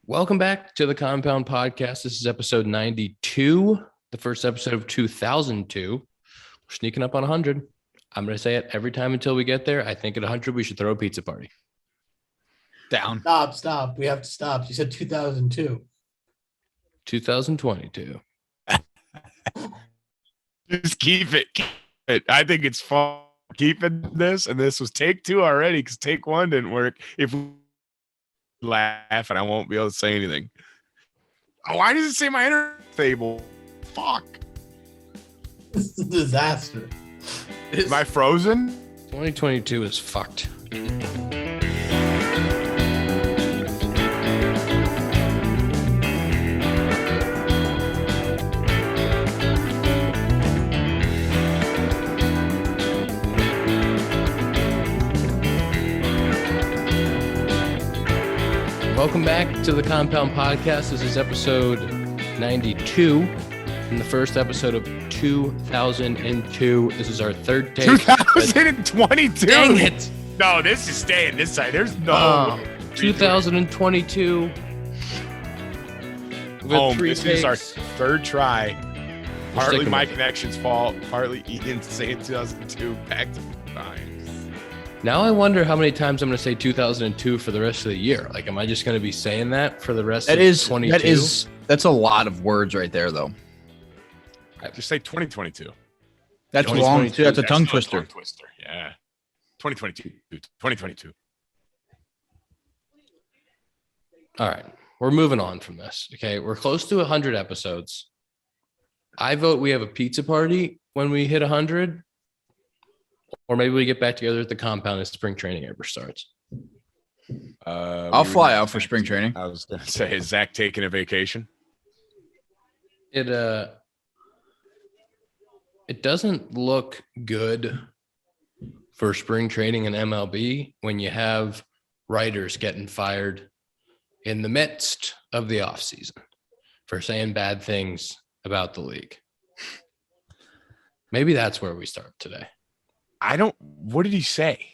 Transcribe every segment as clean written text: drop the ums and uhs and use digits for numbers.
Welcome back to the Compound Podcast. This is episode 92, the first episode of 2002. We're sneaking up on 100. I'm going to say it every time until we get there. I think at 100, we should throw a pizza party. Down. Stop. We have to stop. You said 2002. 2022. Just keep it. I think it's fun keeping this, and this was take 2 already because take 1 didn't work. If we laugh, and I won't be able to say anything. Oh, why does it say my internet stable? Fuck. This is a disaster. Am I frozen? 2022 is fucked. Welcome back to the Compound Podcast. This is episode 92 and the first episode of 2002. This is our third take. 2022. Dang it. No, this is staying this side. There's no 2022. This is our third try. Partly my connection's fault. Partly Ian's saying 2002 back to times. Now I wonder how many times I'm going to say 2002 for the rest of the year. Like, am I just going to be saying that for the rest of 22? That's a lot of words right there, though. Just say 2022. That's long too. That's a tongue twister. Yeah. 2022. 2022. All right. We're moving on from this. Okay. We're close to 100 episodes. I vote we have a pizza party when we hit 100. Or maybe we get back together at the compound as spring training ever starts. I'll fly out for spring training. I was going to say, is Zach taking a vacation? It doesn't look good for spring training in MLB when you have writers getting fired in the midst of the offseason for saying bad things about the league. Maybe that's where we start today. What did he say?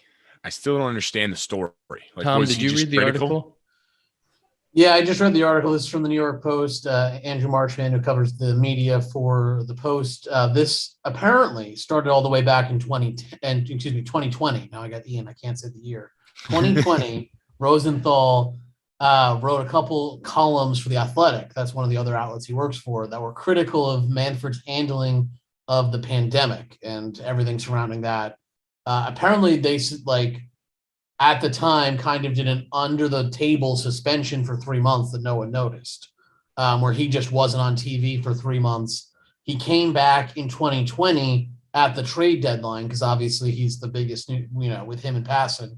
I still don't understand the story. Like, Tom, did you read the article? Yeah, I just read the article. This is from the New York Post. Andrew Marchman, who covers the media for the Post. This apparently started all the way back in 2020. Now I got Ian. I can't say the year. 2020, Rosenthal wrote a couple columns for The Athletic. That's one of the other outlets he works for that were critical of Manfred's handling of the pandemic and everything surrounding that. Apparently, they at the time kind of did an under the table suspension for 3 months that no one noticed, where he just wasn't on TV for 3 months. He came back in 2020 at the trade deadline because obviously he's the biggest, with him and Passan,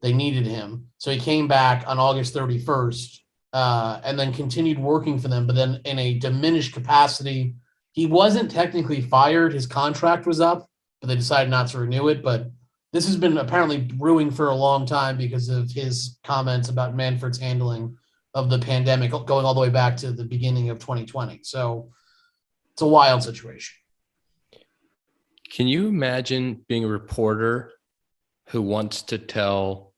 they needed him. So he came back on August 31st and then continued working for them, but then in a diminished capacity. He wasn't technically fired. His contract was up, but they decided not to renew it. But this has been apparently brewing for a long time because of his comments about Manfred's handling of the pandemic going all the way back to the beginning of 2020. So it's a wild situation. Can you imagine being a reporter who wants to tell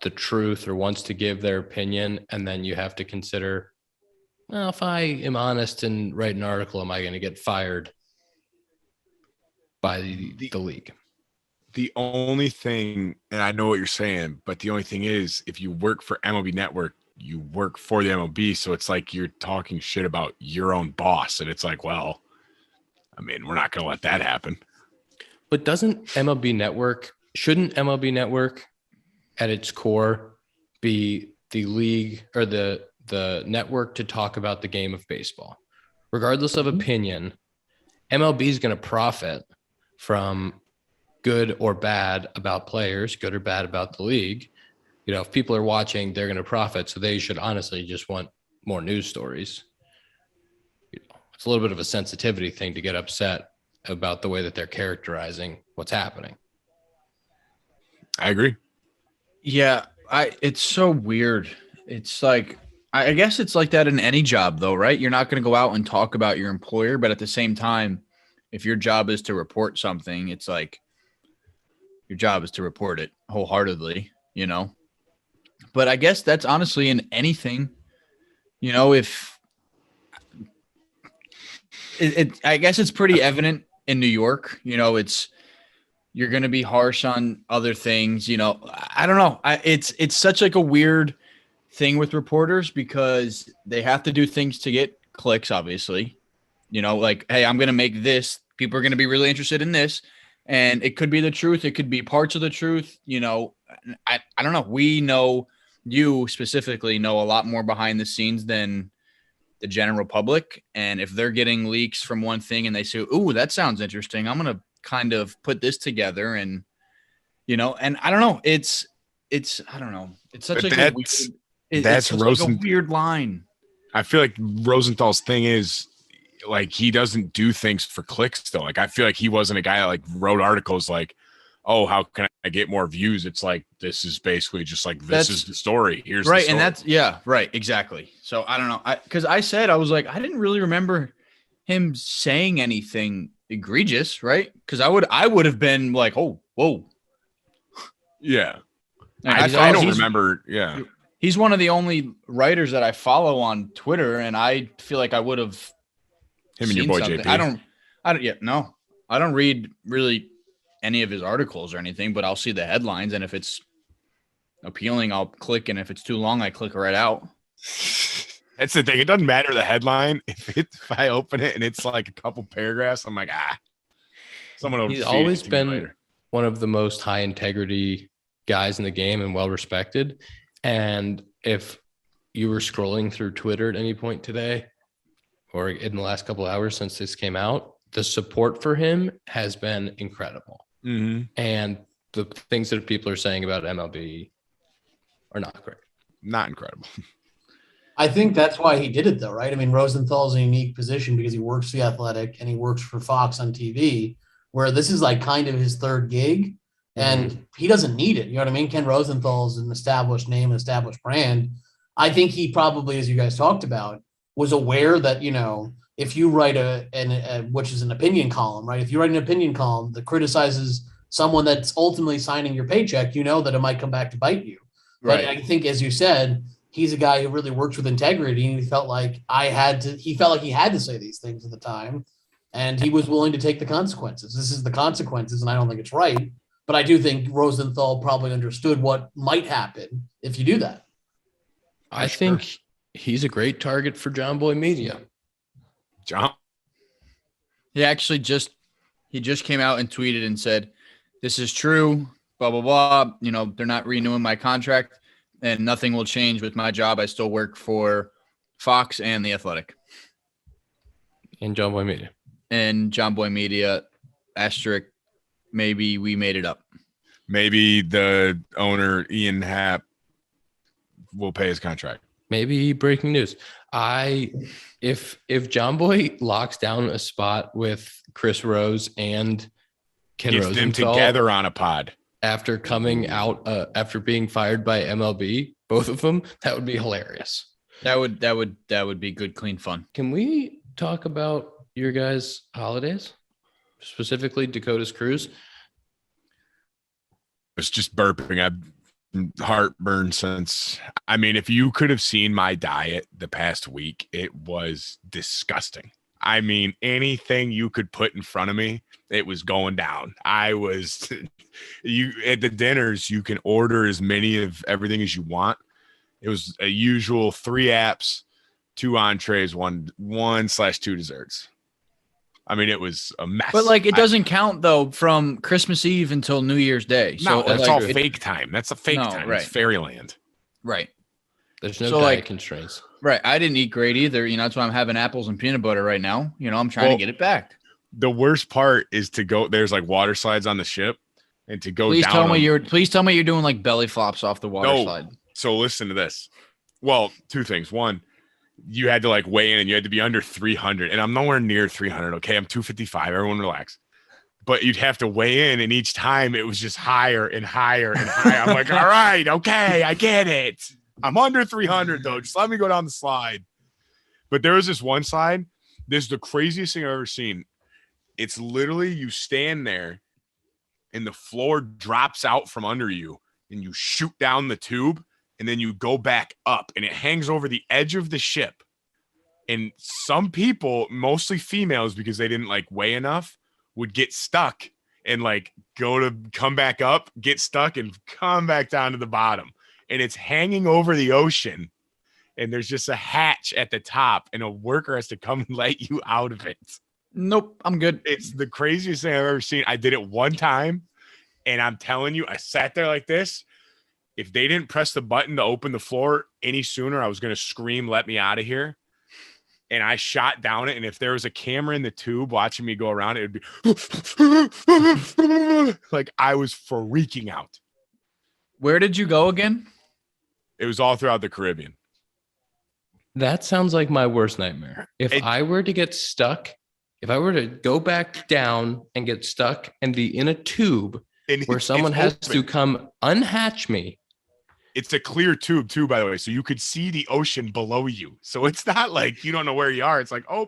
the truth or wants to give their opinion, and then you have to consider, well, if I am honest and write an article, am I going to get fired by the league? The only thing, and I know what you're saying, but the only thing is, if you work for MLB Network, you work for the MLB, so it's like you're talking shit about your own boss, and it's like, well, I mean, we're not going to let that happen. But shouldn't MLB Network at its core be the league or the network to talk about the game of baseball? Regardless of opinion, MLB is going to profit from good or bad about players, good or bad about the league. If people are watching, they're going to profit. So they should honestly just want more news stories. It's a little bit of a sensitivity thing to get upset about the way that they're characterizing what's happening. I agree. Yeah, it's so weird. It's like, I guess it's like that in any job, though, right? You're not going to go out and talk about your employer, but at the same time, if your job is to report something, it's like your job is to report it wholeheartedly, But I guess that's honestly in anything, if I guess it's pretty evident in New York, you're going to be harsh on other things. I don't know. It's such like a weird thing with reporters because they have to do things to get clicks, obviously. Like, hey, I'm going to make this. People are going to be really interested in this. And it could be the truth. It could be parts of the truth. I don't know. We know, you specifically know a lot more behind the scenes than the general public. And if they're getting leaks from one thing and they say, ooh, that sounds interesting, I'm going to kind of put this together and I don't know. I don't know. It's such like a weird, it's like a weird line. I feel like Rosenthal's thing is like, he doesn't do things for clicks though. Like, I feel like he wasn't a guy that like wrote articles like, oh, how can I get more views? It's like, this is basically just like, this is the story. Here's right. The story. And that's, yeah, right. Exactly. So I don't know. Cause I was like, I didn't really remember him saying anything egregious. Right. Cause I would have been like, oh, whoa. Yeah. I don't remember. Yeah. He's one of the only writers that I follow on Twitter. And I feel like I would have him and your boy JP. I don't read really any of his articles or anything, but I'll see the headlines. And if it's appealing, I'll click. And if it's too long, I click right out. That's the thing. It doesn't matter the headline. If I open it and it's like a couple paragraphs, I'm like, someone will. He's always been one of the most high integrity guys in the game and well respected. And if you were scrolling through Twitter at any point today or in the last couple of hours since this came out, the support for him has been incredible. Mm-hmm. And the things that people are saying about MLB are not great. Not incredible. I think that's why he did it though, right? I mean, Rosenthal's in a unique position because he works for The Athletic and he works for Fox on TV, where this is like kind of his third gig and he doesn't need it. You know what I mean? Ken Rosenthal is an established name, an established brand. I think he probably, as you guys talked about, was aware that, if you write which is an opinion column, right? If you write an opinion column that criticizes someone that's ultimately signing your paycheck, that it might come back to bite you. Right. But I think, as you said, he's a guy who really works with integrity, and he felt like he had to say these things at the time, and he was willing to take the consequences. This is the consequences, and I don't think it's right. But I do think Rosenthal probably understood what might happen if you do that. I think he's a great target for JOMBOY Media. John? He actually just came out and tweeted and said, this is true, blah, blah, blah. They're not renewing my contract and nothing will change with my job. I still work for Fox and The Athletic. And JOMBOY Media. And JOMBOY Media, asterisk, maybe we made it up. Maybe the owner, Ian Happ, will pay his contract. Maybe breaking news. If JOMBOY locks down a spot with Chris Rose and Ken Rosenthal, them together on a pod after coming out, after being fired by MLB, both of them, that would be hilarious. That would be good, clean fun. Can we talk about your guys' holidays, specifically Dakota's cruise? It's just burping. I've heartburn since. If you could have seen my diet the past week, it was disgusting. Anything you could put in front of me, it was going down. I was at the dinners, you can order as many of everything as you want. It was a usual 3 apps, 2 entrees, 1/2 desserts. It was a mess. But it doesn't count though from Christmas Eve until New Year's Day. No, that's all fake time. That's a fake time. Right. It's fairyland. Right. There's no diet constraints. Right. I didn't eat great either. That's why I'm having apples and peanut butter right now. I'm trying to get it back. The worst part is to go. There's water slides on the ship, and to go. Please tell me you're doing belly flops off the water slide. So listen to this. Well, 2 things. One, you had to weigh in and you had to be under 300, and I'm nowhere near 300. Okay. I'm 255. Everyone relax. But you'd have to weigh in, and each time it was just higher and higher and higher. I'm like, all right, okay, I get it. I'm under 300 though. Just let me go down the slide. But there was this one slide. This is the craziest thing I've ever seen. It's literally you stand there and the floor drops out from under you and you shoot down the tube and then you go back up, and it hangs over the edge of the ship. And some people, mostly females, because they didn't like weigh enough, would get stuck and like go to come back up, get stuck, and come back down to the bottom. And it's hanging over the ocean, and there's just a hatch at the top, and a worker has to come and let you out of it. Nope, I'm good. It's the craziest thing I've ever seen. I did it one time, and I'm telling you, I sat there like this. If they didn't press the button to open the floor any sooner, I was going to scream, "Let me out of here." And I shot down it. And if there was a camera in the tube watching me go around, it would be like I was freaking out. Where did you go again? It was all throughout the Caribbean. That sounds like my worst nightmare. If I were to get stuck, if I were to go back down and get stuck and be in a tube where someone has to come unhatch me. It's a clear tube too, by the way. So you could see the ocean below you. So it's not like you don't know where you are. It's like, oh,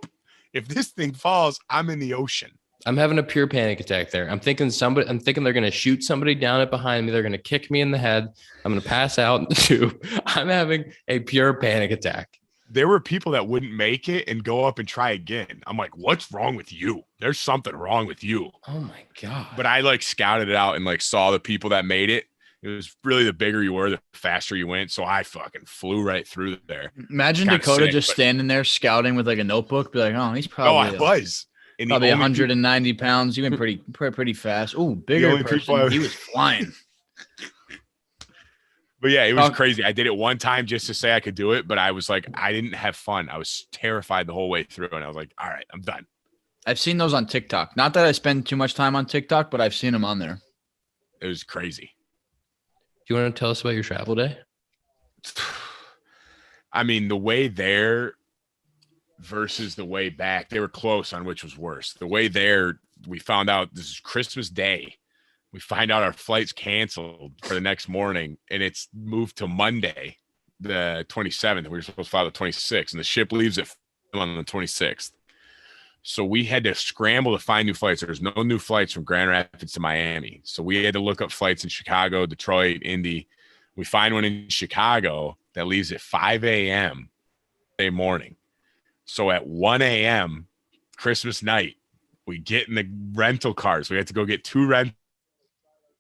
if this thing falls, I'm in the ocean. I'm having a pure panic attack there. I'm thinking they're going to shoot somebody down it behind me. They're going to kick me in the head. I'm going to pass out in the tube. I'm having a pure panic attack. There were people that wouldn't make it and go up and try again. I'm like, what's wrong with you? There's something wrong with you. Oh my God. But I like scouted it out and like saw the people that made it. It was really the bigger you were, the faster you went. So I fucking flew right through there. Imagine Dakota just standing there scouting with like a notebook. Be like, oh, he's probably. Oh, I was. And probably 190 pounds. You went pretty fast. Oh, bigger person. He was flying. But yeah, it was crazy. I did it one time just to say I could do it, but I was like, I didn't have fun. I was terrified the whole way through, and I was like, all right, I'm done. I've seen those on TikTok. Not that I spend too much time on TikTok, but I've seen them on there. It was crazy. Do you want to tell us about your travel day? I mean, the way there versus the way back, they were close on which was worse. The way there, we found out this is Christmas Day. We find out our flight's canceled for the next morning, and it's moved to Monday, the 27th. We were supposed to fly the 26th, and the ship leaves at on the 26th. So we had to scramble to find new flights. There's no new flights from Grand Rapids to Miami. So we had to look up flights in Chicago, Detroit, Indy. We find one in Chicago that leaves at 5 a.m. Day morning. So at 1 a.m. Christmas night, we get in the rental cars. We had to go get two rent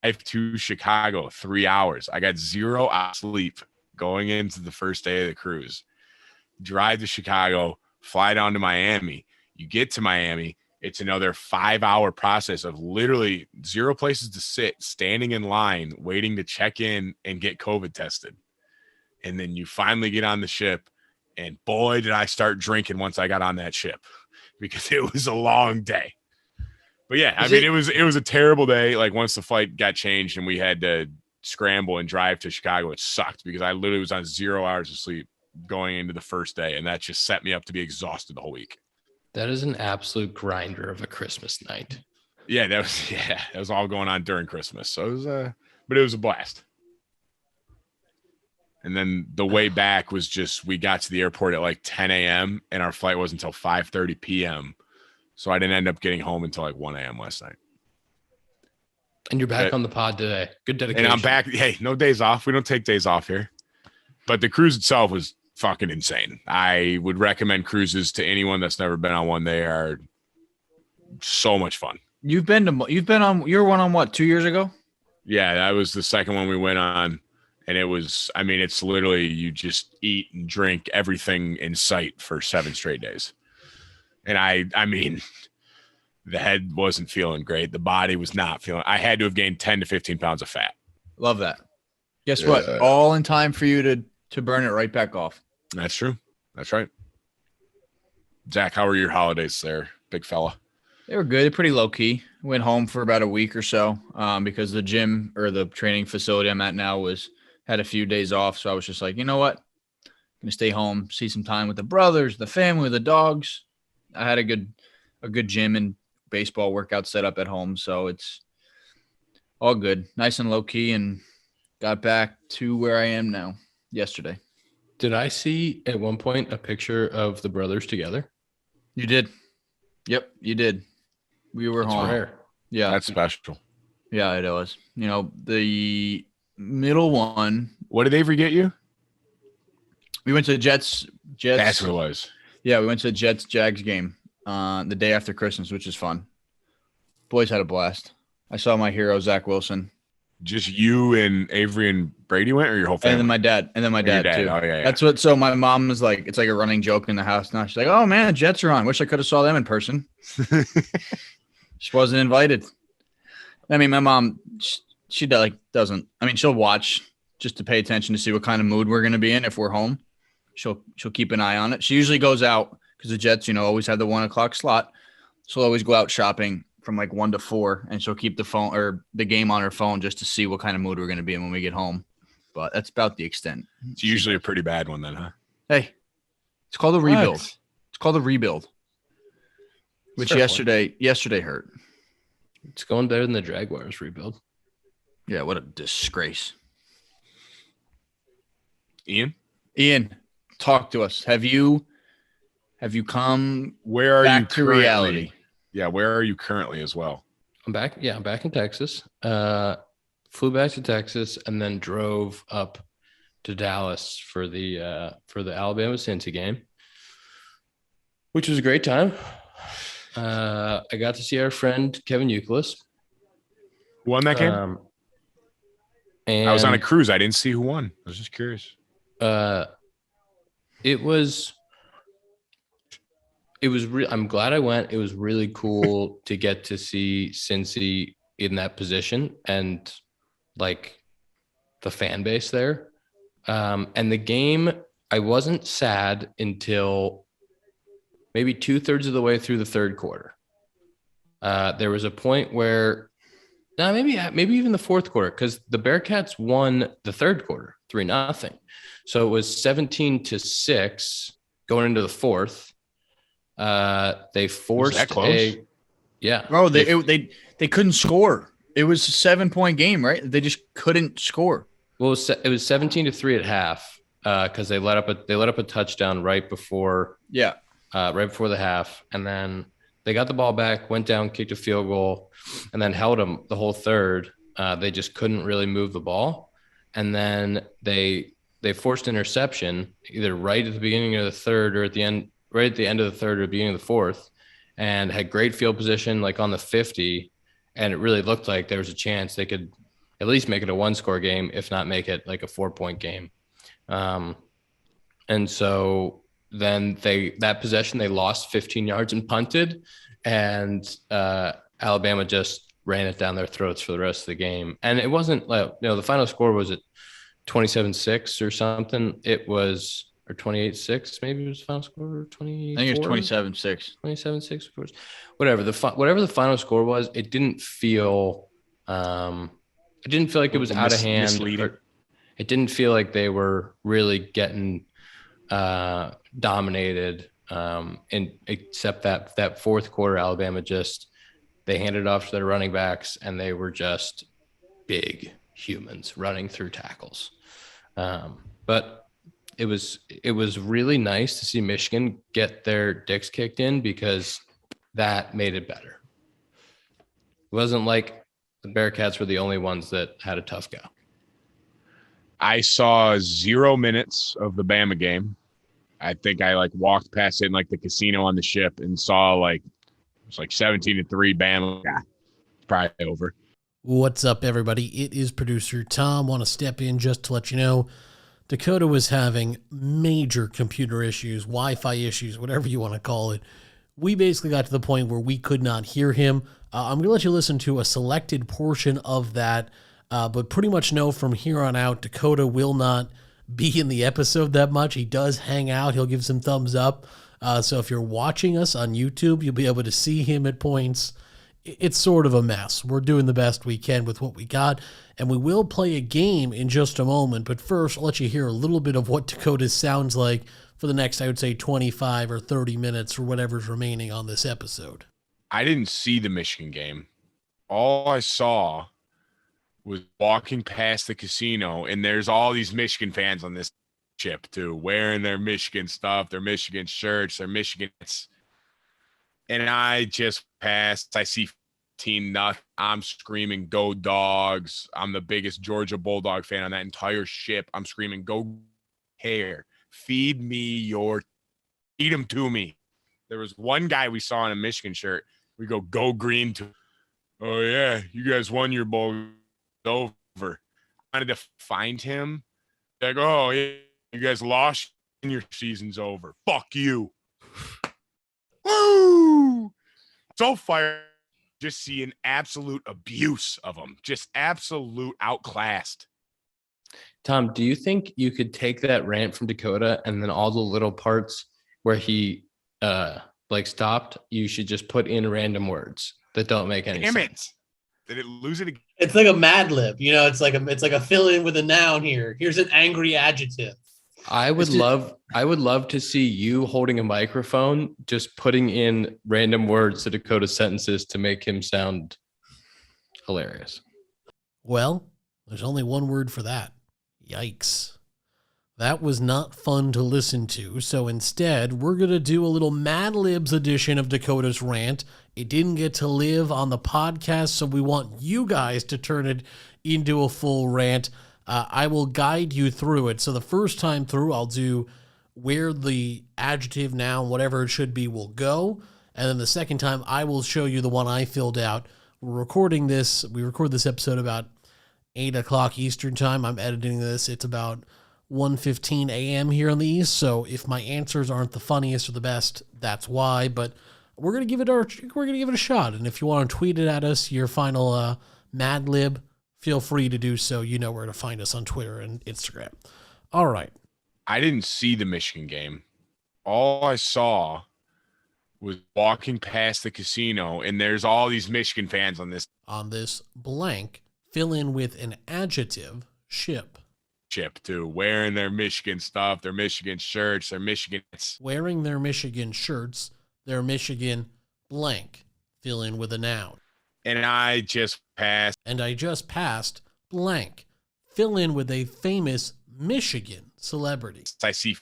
to Chicago, 3 hours. I got 0 hours sleep going into the first day of the cruise. Drive to Chicago, fly down to Miami. You get to Miami, it's another 5-hour process of literally 0 places to sit, standing in line, waiting to check in and get COVID tested. And then you finally get on the ship, and boy, did I start drinking once I got on that ship, because it was a long day. But yeah, I mean, it was a terrible day. Like once the flight got changed and we had to scramble and drive to Chicago, it sucked because I literally was on 0 hours of sleep going into the first day, and that just set me up to be exhausted the whole week. That is an absolute grinder of a Christmas night. Yeah, that was all going on during Christmas. So it was but it was a blast. And then the way back was just, we got to the airport at like 10 a.m. and our flight wasn't until 5:30 p.m. So I didn't end up getting home until like 1 a.m. last night. And you're back on the pod today. Good dedication. And I'm back. Hey, no days off. We don't take days off here. But the cruise itself was fucking insane. I would recommend cruises to anyone that's never been on one. They are so much fun. You were one on what, 2 years ago? Yeah, that was the second one we went on. And it was, I mean, it's literally, you just eat and drink everything in sight for 7 straight days. And I mean, the head wasn't feeling great. The body was not feeling. I had to have gained 10 to 15 pounds of fat. Love that. Guess what? All in time for you to burn it right back off. That's true. That's right. Zach, how were your holidays there, big fella? They were good. Pretty low key. Went home for about a week or so because the gym or the training facility I'm at now had a few days off. So I was just like, you know what? I'm going to stay home, see some time with the brothers, the family, the dogs. I had a good gym and baseball workout set up at home. So it's all good. Nice and low key, and got back to where I am now yesterday. Did I see at one point a picture of the brothers together? You did. Yep, you did. We were home. Rare. Yeah. That's special. Yeah, it was. You know, the middle one. What did Avery get you? We went to the Jets. That's what it was. Yeah, we went to the Jets-Jags game the day after Christmas, which is fun. Boys had a blast. I saw my hero, Zach Wilson. Just you and Avery and Brady went, or your whole family? And then my dad. Too. Oh, yeah. That's what. So my mom is like, it's like a running joke in the house now. She's like, "Oh man, Jets are on. Wish I could have saw them in person." She wasn't invited. I mean, my mom, she doesn't. I mean, she'll watch just to pay attention to see what kind of mood we're going to be in if we're home. She'll keep an eye on it. She usually goes out because the Jets, always have the 1 o'clock slot. She'll always go out shopping from like 1 to 4, and she'll keep the phone or the game on her phone just to see what kind of mood we're going to be in when we get home. But that's about the extent. It's usually a pretty bad one then, huh? Hey, it's called a rebuild. What? It's called a rebuild. Which yesterday hurt. It's going better than the Jaguars rebuild. Yeah, what a disgrace. Ian, talk to us. Have you come where are back you to currently? reality? Yeah, where are you currently as well? I'm back. Yeah, I'm back in Texas. Flew back to Texas and then drove up to Dallas for the Alabama Cincy game, which was a great time. I got to see our friend Kevin Youkilis. Who won that game? And I was on a cruise. I didn't see who won. I was just curious. It was I'm glad I went. It was really cool to get to see Cincy in that position and like the fan base there. And the game, I wasn't sad until maybe 2/3 of the way through the third quarter. There was a point where maybe even the fourth quarter, because the Bearcats won the third quarter 3-0. So it was 17-6 going into the fourth. They forced that close? Bro, they couldn't score. It was a 7-point game, right? They just couldn't score. Well, it was 17-3 at half because they let up a touchdown right before the half, and then they got the ball back, went down, kicked a field goal, and then held them the whole third. They just couldn't really move the ball, and then they forced interception either right at the beginning of the third or right at the end of the third or beginning of the fourth, and had great field position like on the 50, and it really looked like there was a chance they could at least make it a 1-score game, if not make it like a 4-point game. And so then that possession, they lost 15 yards and punted, and Alabama just ran it down their throats for the rest of the game. And it wasn't like, the final score was at 27-6 or something. It was, or 28-6, maybe it was the final score, 24? I think it was 27-6. 27-6, of course. Whatever the final score was, it didn't feel like it was out of hand. It didn't feel like they were really getting dominated. And except that fourth quarter, Alabama they handed off to their running backs, and they were just big humans running through tackles. But it was really nice to see Michigan get their dicks kicked in, because that made it better. It wasn't like the Bearcats were the only ones that had a tough go. I saw 0 minutes of the Bama game. I think I walked past it in the casino on the ship and saw it was 17-3 Bama. Yeah, it's probably over. What's up, everybody? It is producer Tom. Want to step in just to let you know Dakota was having major computer issues, Wi-Fi issues, whatever you want to call it. We basically got to the point where we could not hear him. I'm going to let you listen to a selected portion of that, but pretty much know from here on out, Dakota will not be in the episode that much. He does hang out. He'll give some thumbs up. So if you're watching us on YouTube, you'll be able to see him at points. It's sort of a mess. We're doing the best we can with what we got, and we will play a game in just a moment. But first, I'll let you hear a little bit of what Dakota sounds like for the next, I would say, 25 or 30 minutes or whatever's remaining on this episode. I didn't see the Michigan game. All I saw was walking past the casino, and there's all these Michigan fans on this ship too, wearing their Michigan stuff, their Michigan shirts, their Michigan. And I just passed. I see nut. I'm screaming, go dogs. I'm the biggest Georgia Bulldog fan on that entire ship. I'm screaming, go hair. Feed them to me. There was one guy we saw in a Michigan shirt. We go green to. Oh yeah, you guys won your bowl. Over. I wanted to find him. Like, oh yeah, you guys lost and your season's over. Fuck you. Woo! So fire. Just see an absolute abuse of them. Just absolute outclassed. Tom, do you think you could take that rant from Dakota and then all the little parts where he stopped, you should just put in random words that don't make any sense? Did it lose it again? It's like a Mad Lib, it's like a fill in with a noun here. Here's an angry adjective. I would love to see you holding a microphone, just putting in random words to Dakota's sentences to make him sound hilarious. Well, there's only one word for that. Yikes. That was not fun to listen to, so instead, we're going to do a little MadLibs edition of Dakota's rant. It didn't get to live on the podcast, so we want you guys to turn it into a full rant. I will guide you through it. So the first time through, I'll do where the adjective, noun, whatever it should be will go. And then the second time, I will show you the one I filled out. We record this episode about 8 o'clock Eastern time. I'm editing this. It's about 1:15 a.m. here on the East. So if my answers aren't the funniest or the best, that's why. But we're gonna give it a shot. And if you want to tweet it at us, your final Mad Lib, feel free to do so. You know where to find us on Twitter and Instagram. All right. I didn't see the Michigan game. All I saw was walking past the casino, and there's all these Michigan fans on this blank, fill in with an adjective, ship too, wearing their Michigan stuff, their Michigan shirts, their Michigan. Wearing their Michigan shirts, their Michigan blank, fill in with a noun. And I just passed blank, fill in with a famous Michigan celebrity. I see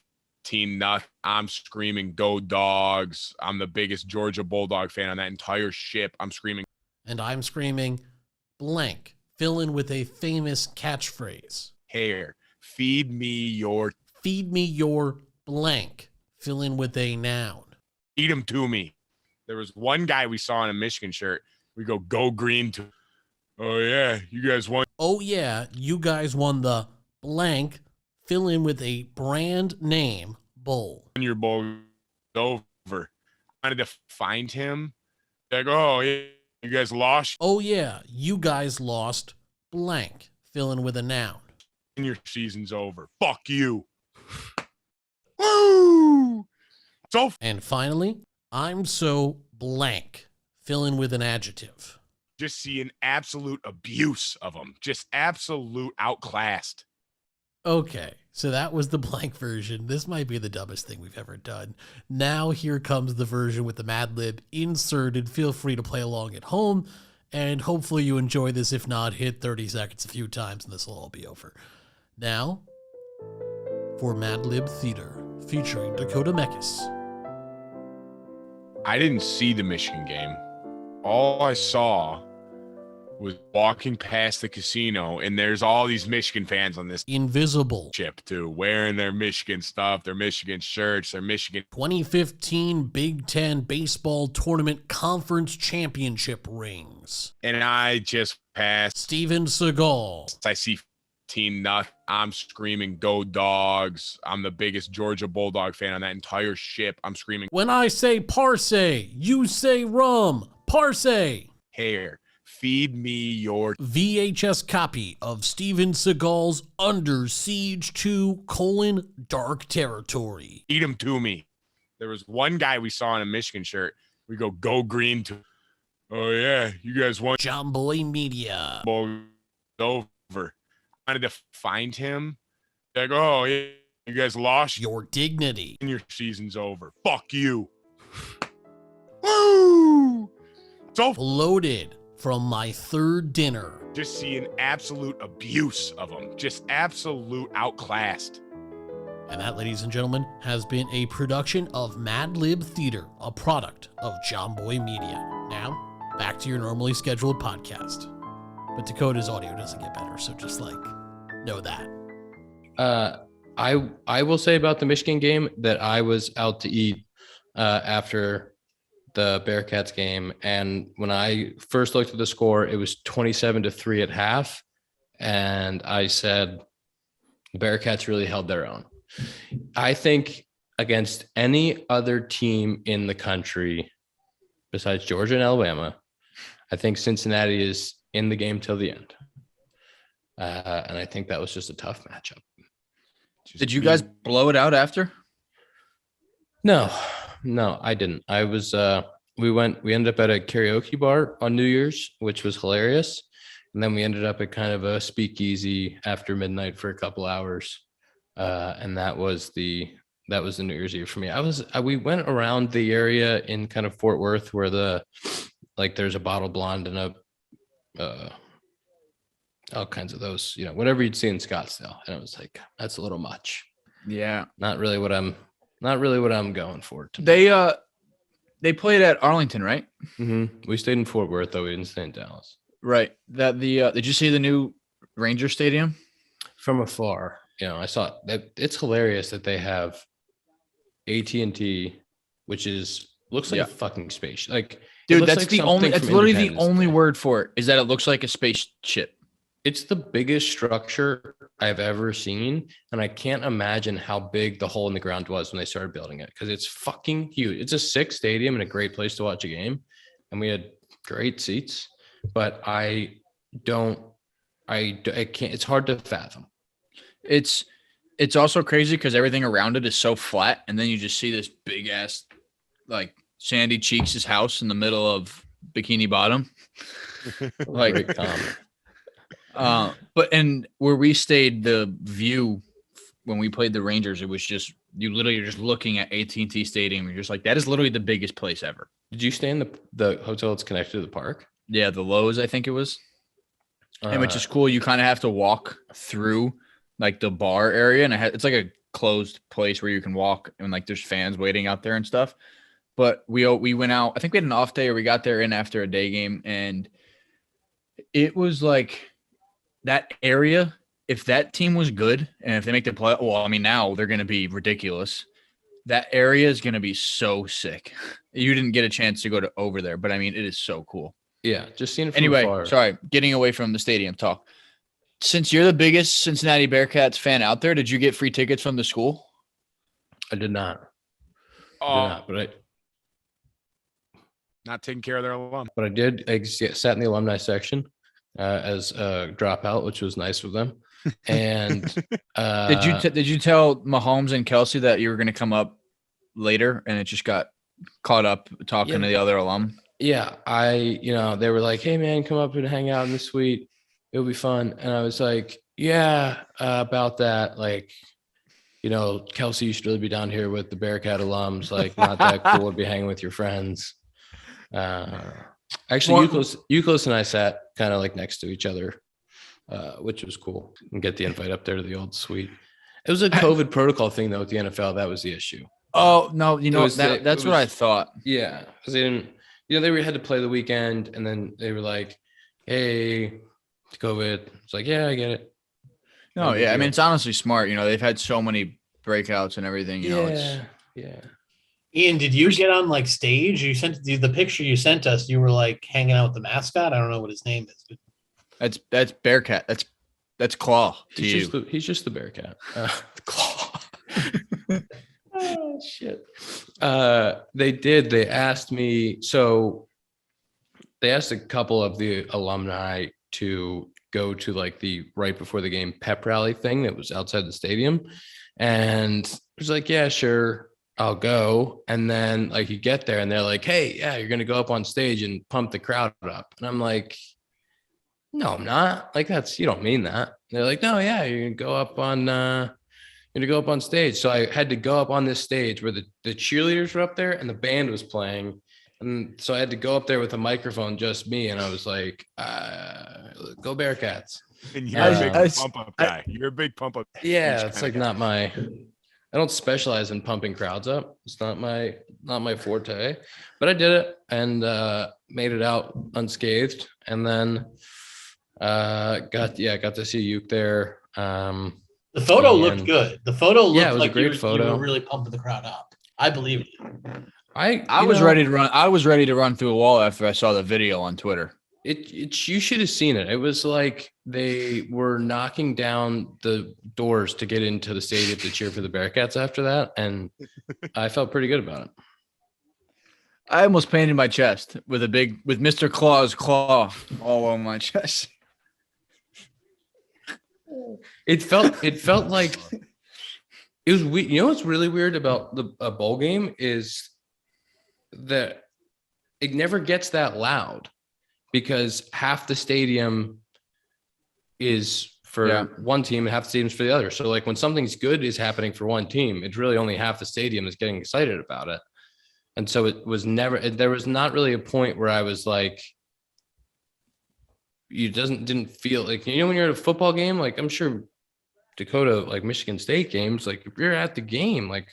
nut. I'm screaming, go dogs. I'm the biggest Georgia Bulldog fan on that entire ship. I'm screaming. And I'm screaming blank, fill in with a famous catchphrase. Hair. Feed me your blank, fill in with a noun. Feed them to me. There was one guy we saw in a Michigan shirt. We go green to. Oh yeah, you guys won. Oh yeah, you guys won the blank, fill in with a brand name bowl. Your bowl over. I wanted to find him. Like, oh yeah, you guys lost. Oh yeah, you guys lost blank, fill in with a noun. And your season's over. Fuck you. Woo! And finally, I'm so blank, fill in with an adjective. Just see an absolute abuse of them. Just absolute outclassed. Okay, so that was the blank version. This might be the dumbest thing we've ever done. Now here comes the version with the Mad Lib inserted. Feel free to play along at home, and hopefully you enjoy this. If not, hit 30 seconds a few times and this will all be over. Now, for Mad Lib Theater, featuring Dakota Meckes. I didn't see the Michigan game. All I saw was walking past the casino, and there's all these Michigan fans on this invisible ship too, wearing their Michigan stuff, their Michigan shirts, their Michigan 2015 Big Ten Baseball Tournament Conference Championship rings. And I just passed Steven Seagal. I see nut. I'm screaming, go dogs. I'm the biggest Georgia Bulldog fan on that entire ship. I'm screaming. When I say parse, you say rum. Parse. Hair. Feed me your VHS copy of Steven Seagal's Under Siege 2: Dark Territory. Feed them to me. There was one guy we saw in a Michigan shirt. We go green to. Oh yeah, you guys won. JOMBOY Media. Over. I wanted to find him. Like, oh yeah, you guys lost. Your dignity. And your season's over. Fuck you. Woo! So loaded from my third dinner. Just see an absolute abuse of them. Just absolute outclassed. And that, ladies and gentlemen, has been a production of Mad Lib Theater, a product of JOMBOY Media. Now, back to your normally scheduled podcast. But Dakota's audio doesn't get better, so just like know that. I will say about the Michigan game that I was out to eat after the Bearcats game, and when I first looked at the score, it was 27-3 at half, and I said the Bearcats really held their own. I think against any other team in the country besides Georgia and Alabama, I think Cincinnati is in the game till the end. And I think that was just a tough matchup. Did you guys blow it out after? No, I didn't. I was, we ended up at a karaoke bar on New Year's, which was hilarious. And then we ended up at kind of a speakeasy after midnight for a couple hours. And that was the New Year's Eve for me. We went around the area in kind of Fort Worth where there's a Bottle Blonde and all kinds of those, whatever you'd see in Scottsdale. And I was like, that's a little much. Yeah. Not really what I'm going for tonight. They played at Arlington, right? Mm-hmm. We stayed in Fort Worth, though. We didn't stay in Dallas. Right. Did you see the new Ranger Stadium? From afar, I saw that. It's hilarious that they have AT&T, which looks like a fucking space. Like, dude, that's literally the only word for it, is that it looks like a spaceship. It's the biggest structure I've ever seen, and I can't imagine how big the hole in the ground was when they started building it, because it's fucking huge. It's a sick stadium and a great place to watch a game, and we had great seats, but I can't. It's hard to fathom. It's also crazy because everything around it is so flat, and then you just see this big ass, like, Sandy Cheeks' house in the middle of Bikini Bottom. Like, and where we stayed, the view when we played the Rangers, it was just, you literally are just looking at AT&T Stadium. You're just like, that is literally the biggest place ever. Did you stay in the hotel that's connected to the park? Yeah, the Lowe's, I think it was. And which is cool. You kind of have to walk through like the bar area, and it's like a closed place where you can walk, and like there's fans waiting out there and stuff. But we went out. I think we had an off day, or we got there in after a day game, and it was like that area. If that team was good, and if they make the play, well, I mean, now they're going to be ridiculous. That area is going to be so sick. You didn't get a chance to go over there, but I mean, it is so cool. Yeah, just seeing it from anyway, afar. Sorry, getting away from the stadium talk. Since you're the biggest Cincinnati Bearcats fan out there, did you get free tickets from the school? I did not. Not taking care of their alum. But I did. I sat in the alumni section as a dropout, which was nice of them. And did you tell Mahomes and Kelsey that you were going to come up later, and it just got caught up talking to the other alum? Yeah, they were like, "Hey man, come up and hang out in the suite. It'll be fun." And I was like, "Yeah, about that. Like, Kelsey, you should really be down here with the Bearcat alums. Like, not that cool to be hanging with your friends." Actually, Euclid and I sat kind of like next to each other, which was cool, and get the invite up there to the old suite. It was a COVID protocol thing though with the NFL. That was the issue. Oh no, that's what I thought. Yeah, because they didn't. They had to play the weekend, and then they were like, "Hey, COVID." It's like, yeah, I get it. No, yeah, I mean, it's honestly smart. They've had so many breakouts and everything. Yeah. Ian, did you get on like stage? You sent the picture you sent us. You were like hanging out with the mascot. I don't know what his name is. That's Bearcat. That's Claw. He's just the Bearcat. Claw. Oh shit. They asked me, so they asked a couple of the alumni to go to like the right before the game pep rally thing that was outside the stadium, and I was like, yeah, sure, I'll go. And then like you get there and they're like, hey, yeah, you're gonna go up on stage and pump the crowd up, and I'm like, no, I'm not. Like, you don't mean that. They're like, no, yeah, you're gonna go up on stage. So I had to go up on this stage where the cheerleaders were up there and the band was playing. And so I had to go up there with a microphone, just me. And I was like, go Bearcats. And you're a big pump up guy. You're a big pump up. Yeah, it's like not my I don't specialize in pumping crowds up. It's not my forte, but I did it and made it out unscathed. And then got to see Uke there. The photo looked good. The photo looked it was like a great you photo. were really pumping the crowd up. I believe it. I was ready to run. I was ready to run through a wall after I saw the video on Twitter. You should have seen it. It was like they were knocking down the doors to get into the stadium to cheer for the Bearcats after that, and I felt pretty good about it. I almost painted my chest with Mr. Claw's claw all on my chest. It felt like it was weird. You know what's really weird about a bowl game is that it never gets that loud because half the stadium is for one team and half the stadium is for the other. So like when something's good is happening for one team, it's really only half the stadium is getting excited about it. And so there was not really a point where I was like, didn't feel like, when you're at a football game, like I'm sure Dakota, like Michigan State games, like if you're at the game, like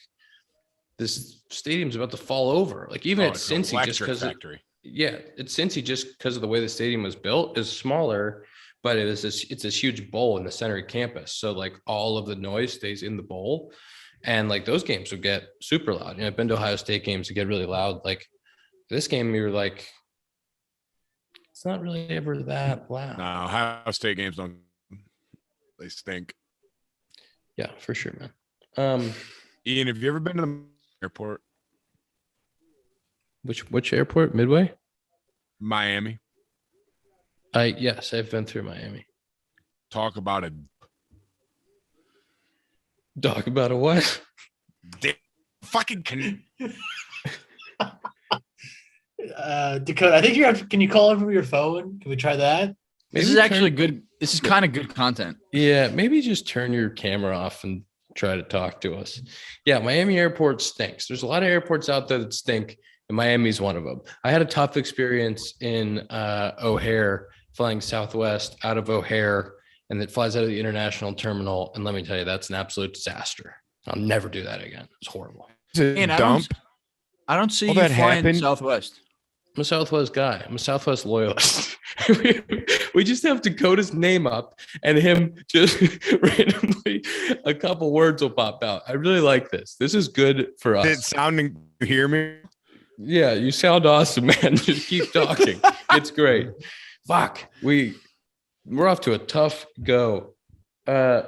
this stadium's about to fall over. Like even at Cincy, just because it's Cincy just because of the way the stadium was built is smaller, but it's this huge bowl in the center of campus. So like all of the noise stays in the bowl. And like those games would get super loud. I've been to Ohio State games that get really loud. Like this game, you're like, it's not really ever that loud. No, Ohio State games they stink. Yeah, for sure, man. Ian, have you ever been to the airport? Which airport? Midway? Miami. Yes, I've been through Miami. Talk about it. Talk about a what? Dakota, I think can you call him from your phone? Can we try that? This is actually good. This is kind of good content. Yeah, maybe just turn your camera off and try to talk to us. Yeah, Miami airport stinks. There's a lot of airports out there that stink, and Miami's one of them. I had a tough experience in O'Hare, flying Southwest out of O'Hare, and it flies out of the international terminal. And let me tell you, that's an absolute disaster. I'll never do that again. It's horrible. And I don't see you flying Southwest. I'm a Southwest guy. I'm a Southwest loyalist. We just have Dakota's name up and him just randomly a couple words will pop out. I really like this. This is good for us. It's sounding, you hear me? Yeah, you sound awesome, man. Just keep talking. It's great. Fuck. We're off to a tough go. Is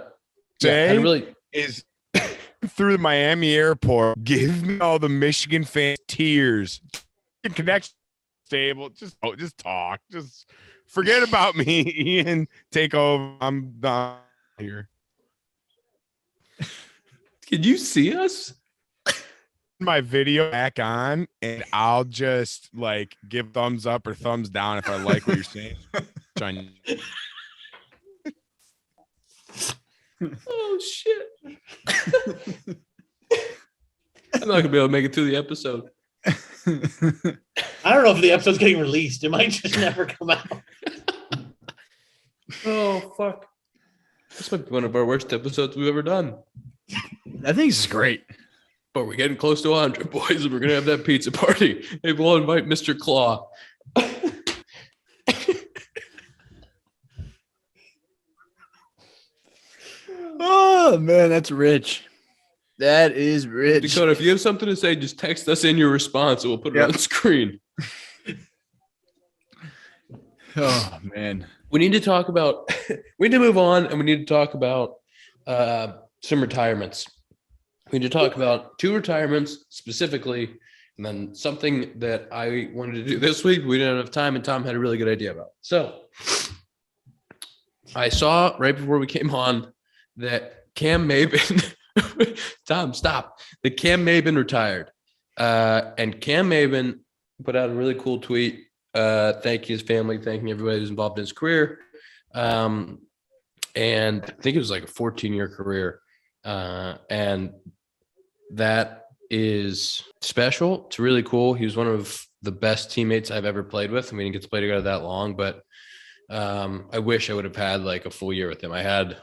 through the Miami airport. Give me all the Michigan fan tears. Connection stable. Just talk. Just forget about me. Ian, take over. I'm done here. Can you see us? My video back on, and I'll just like give thumbs up or thumbs down if I like what you're saying. Oh shit. I'm not gonna be able to make it through the episode. I don't know if the episode's getting released. It might just never come out. Oh fuck. This might be one of our worst episodes we've ever done. I think this is great. But we're getting close to 100, boys, and we're gonna have that pizza party. Maybe we'll invite Mr. Claw. Oh man, that's rich. That is rich. Dakota, if you have something to say, just text us in your response and we'll put it on the screen. Oh man. We need to move on, and we need to talk about some retirements. We need to talk about 2 retirements specifically, and then something that I wanted to do this week. We didn't have enough time, and Tom had a really good idea about. So I saw right before we came on that Cam Maybin, Tom, stop. That Cam Maybin retired. And Cam Maybin put out a really cool tweet. Thanking his family, thanking everybody who's involved in his career. And I think it was like a 14-year career. And that is special. It's really cool. He was one of the best teammates I've ever played with. We didn't get to play together that long, but I wish I would have had like a full year with him. I had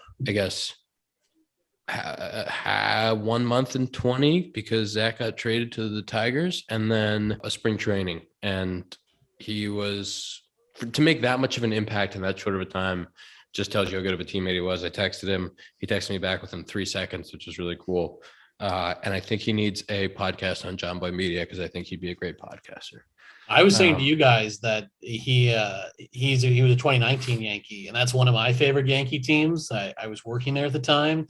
1 month and 20 because Zach got traded to the Tigers, and then a spring training. And he was to make that much of an impact in that short of a time just tells you how good of a teammate he was. I texted him. He texted me back within 3 seconds, which was really cool. And I think he needs a podcast on JOMBOY Media because I think he'd be a great podcaster. I was saying to you guys that he was a 2019 Yankee, and that's one of my favorite Yankee teams. I was working there at the time,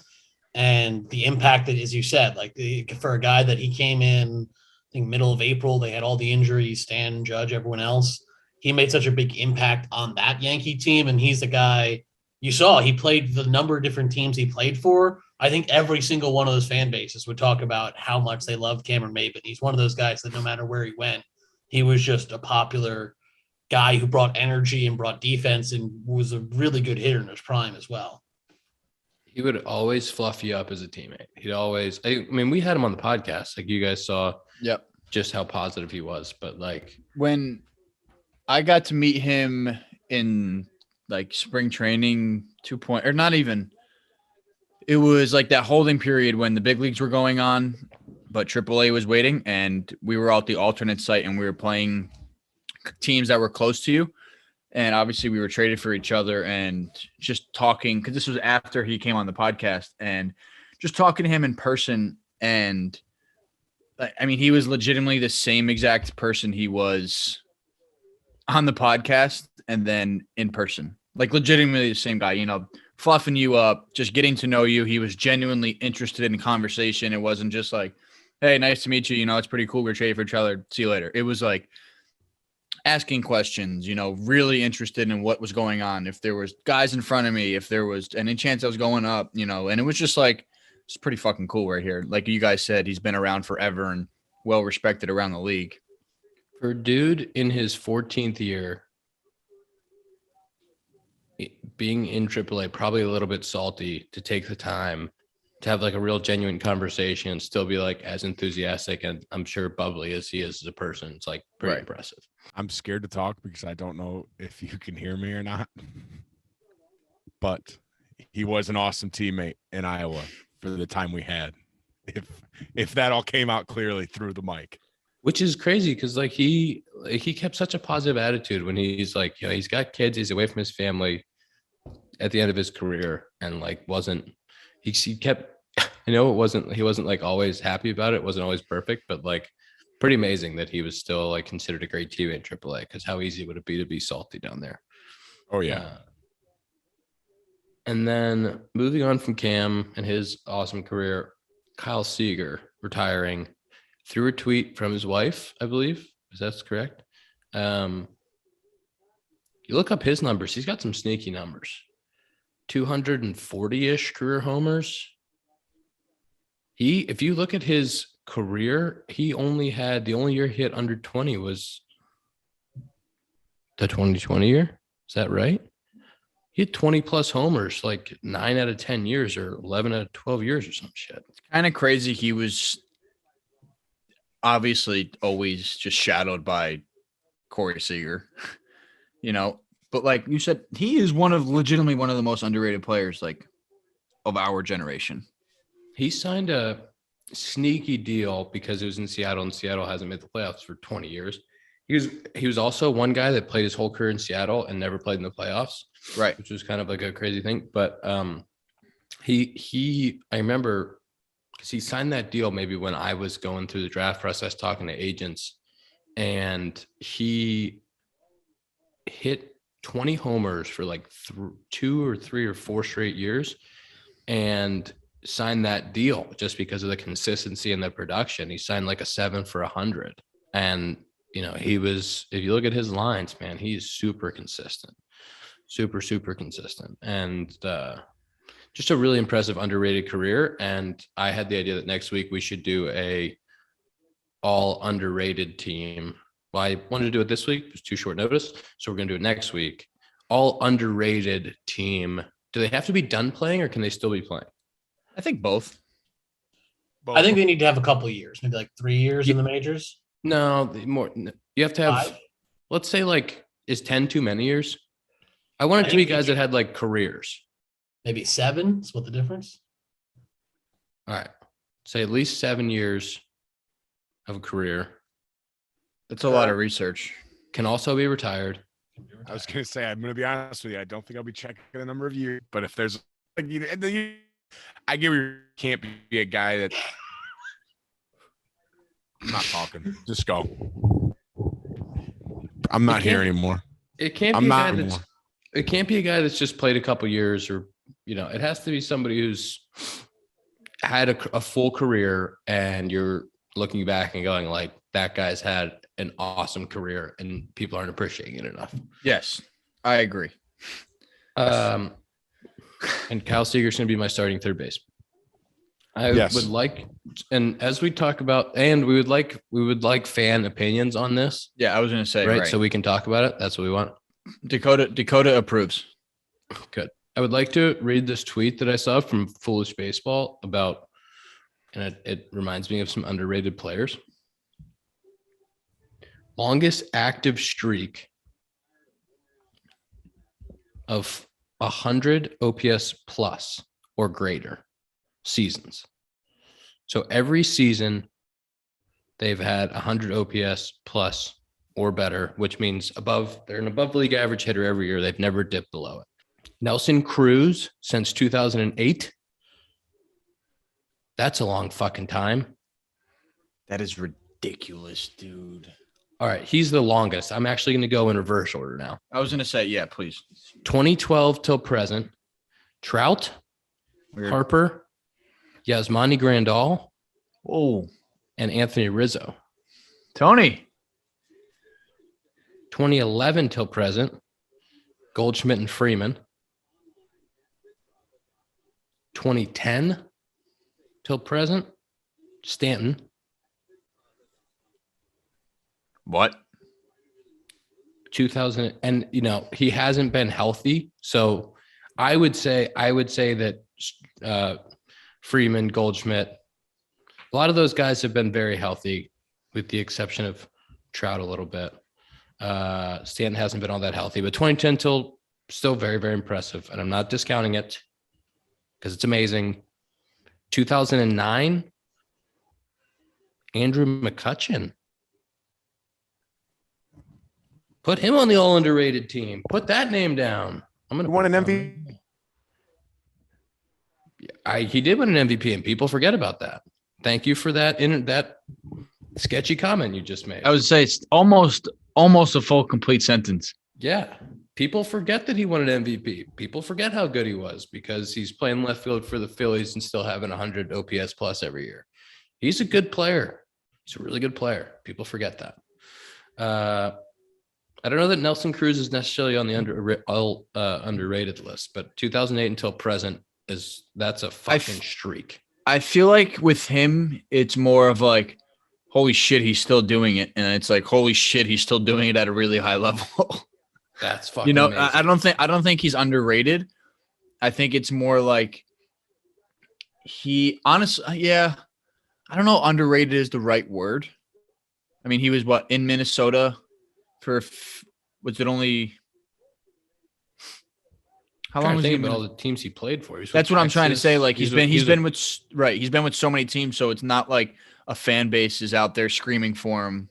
and the impact that, as you said, like for a guy that he came in, I think middle of April, they had all the injuries, Stan, Judge, everyone else. He made such a big impact on that Yankee team, and he's the guy you saw. He played the number of different teams he played for. I think every single one of those fan bases would talk about how much they loved Cameron Maybin. He's one of those guys that no matter where he went, he was just a popular guy who brought energy and brought defense and was a really good hitter in his prime as well. He would always fluff you up as a teammate. He'd always, I mean, we had him on the podcast. Like you guys saw just how positive he was. But like when I got to meet him in like spring training 2 point, or not even, it was like that holding period when the big leagues were going on, but AAA was waiting, and we were out the alternate site and we were playing teams that were close to you. And obviously we were traded for each other, and just talking, because this was after he came on the podcast, and just talking to him in person. And I mean, he was legitimately the same exact person he was on the podcast and then in person, like legitimately the same guy, fluffing you up, just getting to know you. He was genuinely interested in conversation. It wasn't just like, hey, nice to meet you. It's pretty cool. We're traded for each other. See you later. It was like asking questions, really interested in what was going on. If there was guys in front of me, if there was any chance I was going up, and it was just like, it's pretty fucking cool right here. Like you guys said, he's been around forever and well respected around the league. For a dude in his 14th year, being in AAA, probably a little bit salty to take the time to have like a real genuine conversation and still be like as enthusiastic and I'm sure bubbly as he is as a person. It's like pretty impressive. I'm scared to talk because I don't know if you can hear me or not, but he was an awesome teammate in Iowa for the time we had. If that all came out clearly through the mic. Which is crazy because like he kept such a positive attitude when he's like, he's got kids, he's away from his family at the end of his career, and like he kept, he wasn't like always happy about it. It wasn't always perfect, but like pretty amazing that he was still like considered a great teammate in AAA, because how easy would it be to be salty down there? Oh yeah. And then moving on from Cam and his awesome career, Kyle Seager retiring through a tweet from his wife, I believe. Is that correct? You look up his numbers. He's got some sneaky numbers. 240-ish career homers. If you look at his career, the only year he hit under 20 was the 2020 year. Is that right? He had 20 plus homers, like 9 out of 10 years or 11 out of 12 years or some shit. It's kind of crazy. He was obviously always just shadowed by Corey Seager, but like you said, he is legitimately one of the most underrated players like of our generation. He signed a sneaky deal because it was in Seattle, and Seattle hasn't made the playoffs for 20 years. He was also one guy that played his whole career in Seattle and never played in the playoffs. Right. Which was kind of like a crazy thing. But I remember because he signed that deal maybe when I was going through the draft process, talking to agents, and he hit 20 homers for like 2 or 3 or 4 straight years and signed that deal just because of the consistency and the production. He signed like a 7 for 100. And, he was, if you look at his lines, man, he's super consistent, super consistent. And just a really impressive, underrated career. And I had the idea that next week we should do a all underrated team. Well, I wanted to do it this week. It was too short notice. So we're going to do it next week. All underrated team. Do they have to be done playing or can they still be playing? I think both. I think they need to have a couple of years, maybe like 3 years in the majors. No, more. You have to have, 5? Let's say like, is 10 too many years? I want it to be guys that had like careers. Maybe 7. Split the difference. All right. Say at least 7 years of a career. That's a lot of research. Can also be retired. I was going to say, I'm going to be honest with you. I don't think I'll be checking the number of years, but if there's like, I give you can't be a guy that I'm not talking. Just go. I'm not here anymore. It can't be a guy that's it can't be a guy that's just played a couple years, or it has to be somebody who's had a full career, and you're looking back and going like, that guy's had an awesome career and people aren't appreciating it enough. Yes, I agree. And Kyle Seager's going to be my starting third base. I would like, and as we talk about, and we would like fan opinions on this. Yeah, I was going to say, right. So we can talk about it. That's what we want. Dakota approves. Good. I would like to read this tweet that I saw from Foolish Baseball about, and it reminds me of some underrated players. Longest active streak of 100 OPS plus or greater seasons. So every season they've had 100 OPS plus or better, which means they're an above league average hitter every year. They've never dipped below it. Nelson Cruz since 2008. That's a long fucking time. That is ridiculous, dude. All right, he's the longest. I'm actually going to go in reverse order now. I was going to say, yeah, please. 2012 till present. Trout, Weird. Harper, Yasmani Grandal, and Anthony Rizzo. Tony. 2011 till present. Goldschmidt and Freeman. 2010 till present. Stanton. What? 2000, and he hasn't been healthy, so I would say that Freeman, Goldschmidt, a lot of those guys have been very healthy, with the exception of Trout a little bit. Stanton hasn't been all that healthy, but 2010 till still very, very impressive, and I'm not discounting it because it's amazing. 2009, Andrew McCutchen. Put him on the all underrated team. Put that name down. I'm gonna won an MVP. He did win an MVP, and people forget about that. Thank you for that that sketchy comment you just made. I would say it's almost a full complete sentence. Yeah. People forget that he won an MVP. People forget how good he was because he's playing left field for the Phillies and still having 100 OPS plus every year. He's a good player. He's a really good player. People forget that. I don't know that Nelson Cruz is necessarily on the underrated list, but 2008 until present that's a fucking streak. I feel like with him, it's more of like, holy shit, he's still doing it, and it's like, holy shit, he's still doing it at a really high level. That's fucking amazing. I don't think he's underrated. I think it's more like I don't know. Underrated is the right word. I mean, he was in Minnesota for, was it only, how long was he about all the teams he played for? That's what I'm trying to say. Like he's been with so many teams, so it's not like a fan base is out there screaming for him,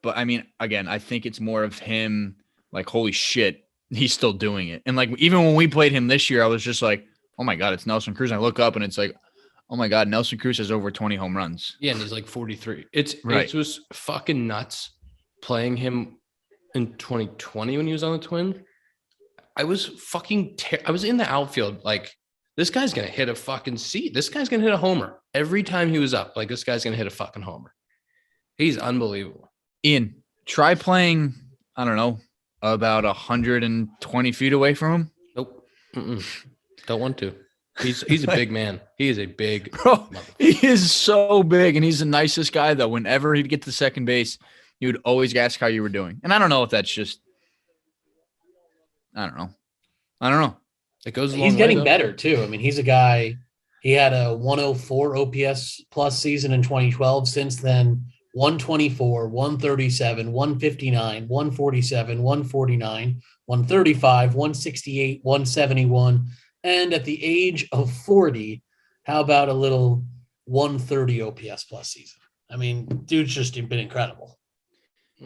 But I mean, again, I think it's more of him like, holy shit, he's still doing it. And like, even when we played him this year, I was just like, oh my God, it's Nelson Cruz. And I look up and it's like, oh my God, Nelson Cruz has over 20 home runs. Yeah, and he's like 43. It was fucking nuts playing him in 2020 when he was on the Twins. I was fucking I was in the outfield like, this guy's going to hit a fucking seat. This guy's going to hit a homer. Every time he was up, like, this guy's going to hit a fucking homer. He's unbelievable. Ian, try playing, I don't know, about 120 feet away from him. Nope. Don't want to. He's a big man. He is a big bro. He is so big, and he's the nicest guy, though. Whenever he'd get to second base, he would always ask how you were doing. And I don't know if that's just, I don't know. It goes. He's getting better too. I mean, he's a guy. He had a 104 OPS plus season in 2012. Since then, 124, 137, 159, 147, 149, 135, 168, 171, And at the age of 40, how about a little 130 OPS plus season? I mean, dude's just been incredible.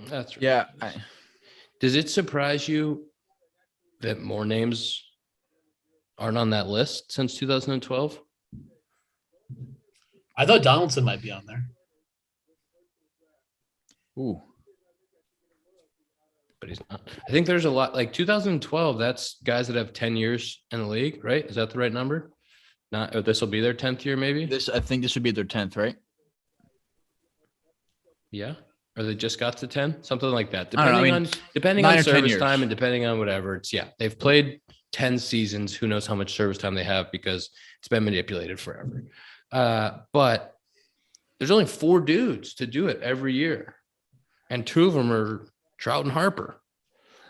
That's right. Yeah. Does it surprise you that more names aren't on that list since 2012? I thought Donaldson might be on there. Ooh. But he's not. I think there's a lot like 2012. That's guys that have 10 years in the league, right? Is that the right number? Not. Or this will be their 10th year, maybe. I think this would be their 10th, right? Yeah. Or they just got to 10, something like that. I don't know, Depending 9 on or 10 service years. time and depending on whatever. It's they've played 10 seasons. Who knows how much service time they have because it's been manipulated forever. But there's only 4 dudes to do it every year, and 2 of them are Trout and Harper.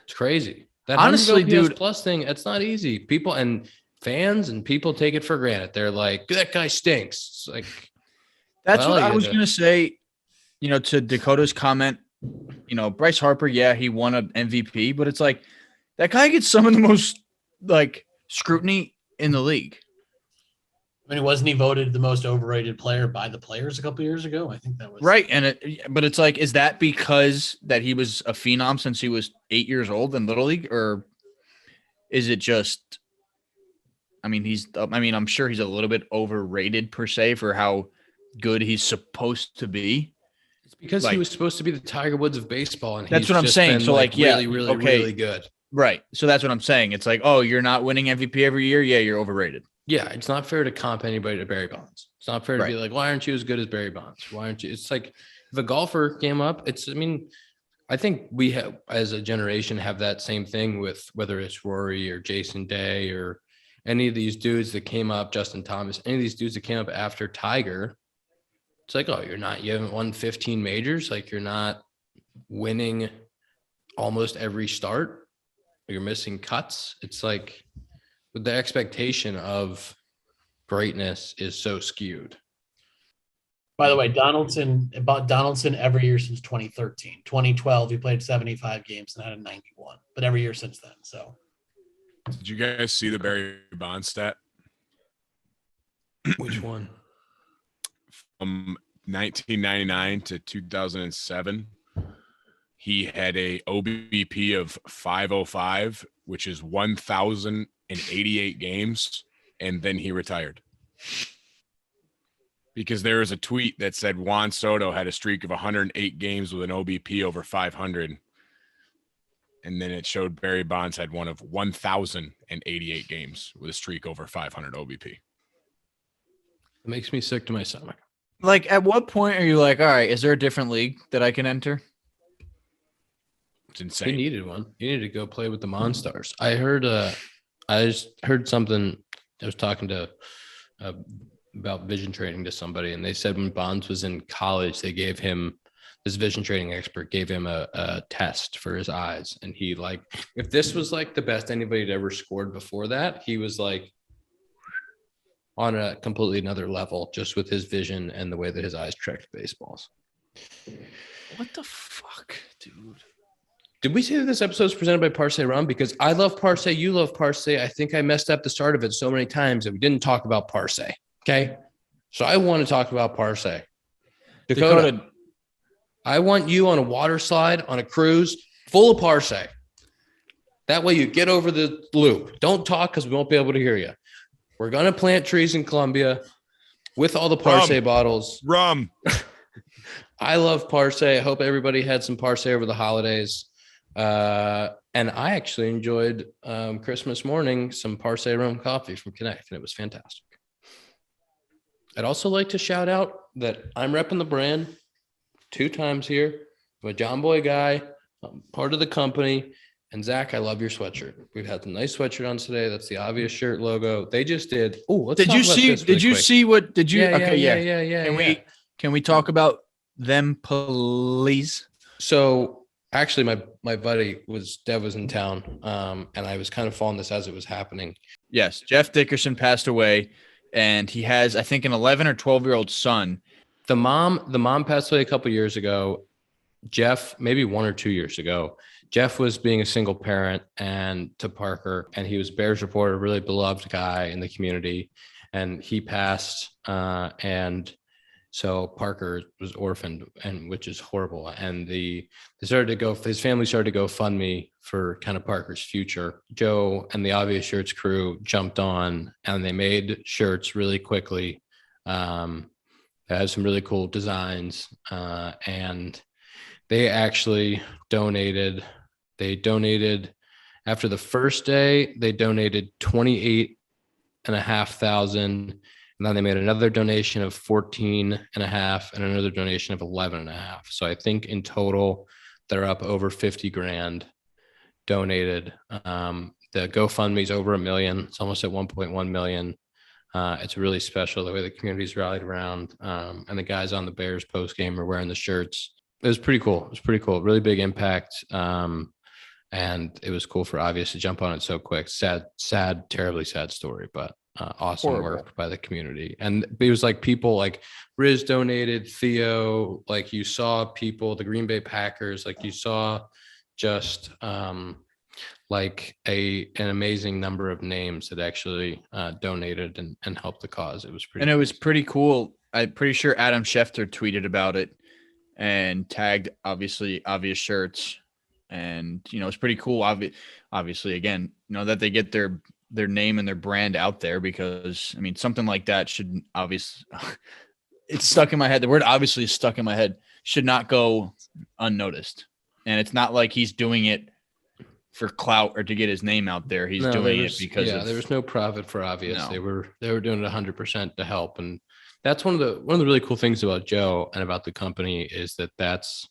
It's crazy. That Honestly, 100 OPS dude, plus thing, it's not easy. People and fans and people take it for granted. They're like, that guy stinks. It's like, that's well, what I you was gotta- going to say, to Dakota's comment, Bryce Harper, yeah, he won an MVP, but it's like that guy gets some of the most like scrutiny in the league. I mean, wasn't he voted the most overrated player by the players a couple years ago? I think that was Right. But it's like, is that because that he was a phenom since he was 8 years old in Little League? Or is it just, I'm sure he's a little bit overrated per se for how good he's supposed to be. It's because like- he was supposed to be the Tiger Woods of baseball. And That's he's what I'm just saying. been, So, really, okay. really good. Right. So that's what I'm saying. It's like, oh, you're not winning MVP every year. Yeah, you're overrated. Yeah, it's not fair to comp anybody to Barry Bonds. It's not fair to be Right. like, why aren't you as good as Barry Bonds? Why aren't you? It's like if a golfer came up, I think we have as a generation have that same thing with whether it's Rory or Jason Day or any of these dudes that came up, Justin Thomas, any of these dudes that came up after Tiger. It's like, oh, you haven't won 15 majors. Like you're not winning almost every start. You're missing cuts. It's like the expectation of greatness is so skewed. By the way, Donaldson every year since 2013. 2012, he played 75 games and had a 91, but every year since then. So, Did you guys see the Barry Bonds stat? Which one? From 1999 to 2007, he had a OBP of 505, which is 1,088 games, and then he retired. Because there was a tweet that said Juan Soto had a streak of 108 games with an OBP over 500. And then it showed Barry Bonds had one of 1,088 games with a streak over 500 OBP. It makes me sick to my stomach. Like, at what point are you like, all right, is there a different league that I can enter? It's He insane. needed one. He needed to go play with the Monstars. I just heard something. I was talking to about vision training to somebody, and they said when Bonds was in college, they gave him this vision training expert gave him a test for his eyes, and he like if this was like the best anybody had ever scored before that, he was like on a completely another level just with his vision and the way that his eyes tracked baseballs. What the fuck, dude? Did we say that this episode is presented by Parse Rum? Because I love Parse, you love Parse. I think I messed up the start of it so many times that we didn't talk about Parse. Okay. So I want to talk about Parse. Dakota, I want you on a water slide on a cruise full of Parse. That way you get over the loop. Don't talk because we won't be able to hear you. We're going to plant trees in Colombia with all the Parse bottles. Rum. I love Parse. I hope everybody had some Parse over the holidays. And I actually enjoyed Christmas morning, some Parse rum coffee from Connect, and it was fantastic. I'd also like to shout out that I'm repping the brand 2 times here. I'm a JOMBOY guy. I'm part of the company. And Zach, I love your sweatshirt. We've had the nice sweatshirt on today. That's the obvious shirt logo. They just did. Oh, let's Did talk you about see? this Did really you quick. see what? Did you? Yeah, okay, yeah. Can we talk about them, please? So actually, my buddy Dev was in town, and I was kind of following this as it was happening. Yes, Jeff Dickerson passed away, and he has, I think, an 11 or 12-year-old son. The mom passed away a couple years ago. Jeff, maybe 1 or 2 years ago, Jeff was being a single parent and to Parker, and he was a Bears reporter, really beloved guy in the community, and he passed. And so Parker was orphaned, and which is horrible. And his family started to go fund me for kind of Parker's future. Joe and the Obvious Shirts crew jumped on, and they made shirts really quickly. They had some really cool designs, and they actually donated. They donated after the first day. They donated 28,500, and then they made another donation of 14,500 and another donation of 11,500. So I think in total they're up over 50 grand donated. The GoFundMe is over $1 million. It's almost at 1.1 million. It's really special the way the community's rallied around, and the guys on the Bears post game are wearing the shirts. It was pretty cool. It was pretty cool. Really big impact. And it was cool for Obvious to jump on it so quick. Sad, terribly sad story, but awesome work by the community. And it was like people like Riz donated, Theo, like you saw people, the Green Bay Packers, like you saw just like an amazing number of names that actually donated and helped the cause. It was pretty, and it was pretty cool. I'm pretty sure Adam Schefter tweeted about it and tagged obviously Obvious Shirts. And, it's pretty cool. Obviously, again, that they get their name and their brand out there, because I mean, something like that should obviously, it's stuck in my head. The word obviously is stuck in my head, should not go unnoticed. And it's not like he's doing it for clout or to get his name out there. He's doing it because there was no profit for Obvious. No. They were doing it 100% to help. And that's one of the really cool things about Joe and about the company is that's,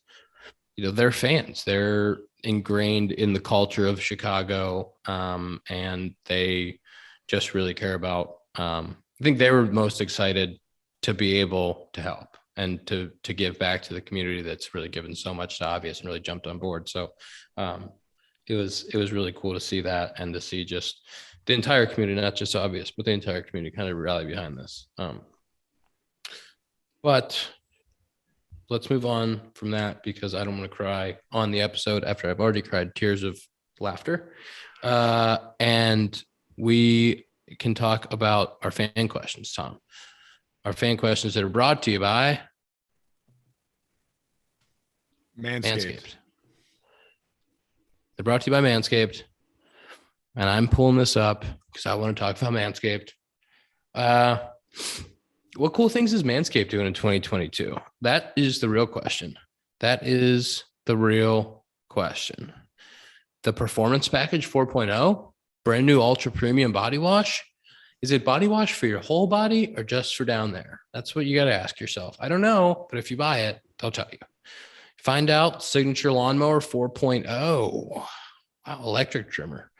they're fans. They're ingrained in the culture of Chicago, and they just really care about. I think they were most excited to be able to help and to give back to the community that's really given so much to Obvious and really jumped on board. So it was really cool to see that and to see just the entire community, not just Obvious, but the entire community kind of rally behind this. But let's move on from that, because I don't want to cry on the episode after I've already cried tears of laughter. And we can talk about our fan questions, Tom. Our fan questions that are brought to you by Manscaped. They're brought to you by Manscaped. And I'm pulling this up because I want to talk about Manscaped. What cool things is Manscaped doing in 2022? That is the real question. That is the real question. The Performance Package 4.0, brand new ultra premium body wash. Is it body wash for your whole body or just for down there? That's what you got to ask yourself. I don't know, but if you buy it, they'll tell you. Find out Signature Lawnmower 4.0. Wow, electric trimmer.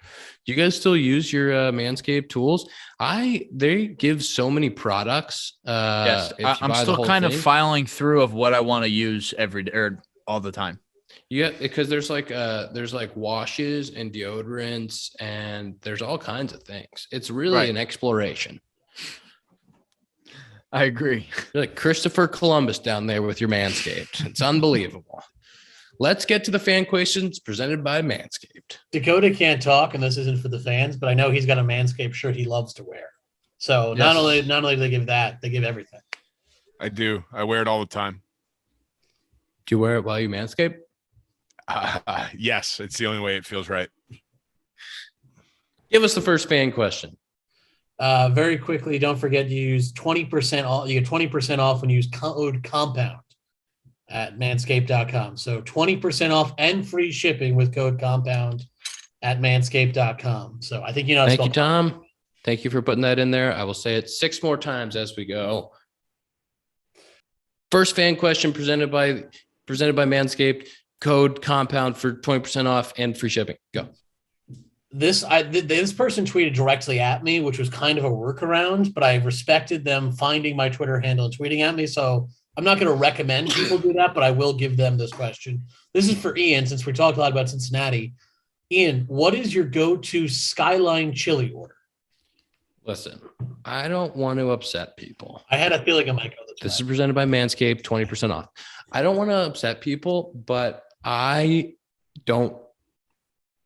Do you guys still use your Manscaped tools? They give so many products. Yes, I'm still kind of filing through of what I want to use every day or all the time. Yeah, because there's like washes and deodorants and there's all kinds of things. It's really an exploration. I agree. You're like Christopher Columbus down there with your Manscaped. It's unbelievable. Let's get to the fan questions presented by Manscaped. Dakota can't talk, and this isn't for the fans, but I know he's got a Manscaped shirt he loves to wear. So not only do they give that, they give everything. I do. I wear it all the time. Do you wear it while you Manscape? Yes, it's the only way it feels right. Give us the first fan question. Very quickly, don't forget to use 20% off. You get 20% off when you use code COMPOUND at manscaped.com. So 20% off and free shipping with code COMPOUND at manscaped.com. So I think Thank you, Tom. Thank you for putting that in there. I will say it 6 more times as we go. First fan question presented by Manscaped. Code COMPOUND for 20% off and free shipping. Go. This person tweeted directly at me, which was kind of a workaround, but I respected them finding my Twitter handle and tweeting at me. So I'm not going to recommend people do that, but I will give them this question. This is for Ian, since we talked a lot about Cincinnati. Ian, what is your go-to Skyline chili order? Listen, I don't want to upset people. I had a feeling I might go this way. This is presented by Manscaped, 20% off. I don't want to upset people, but I don't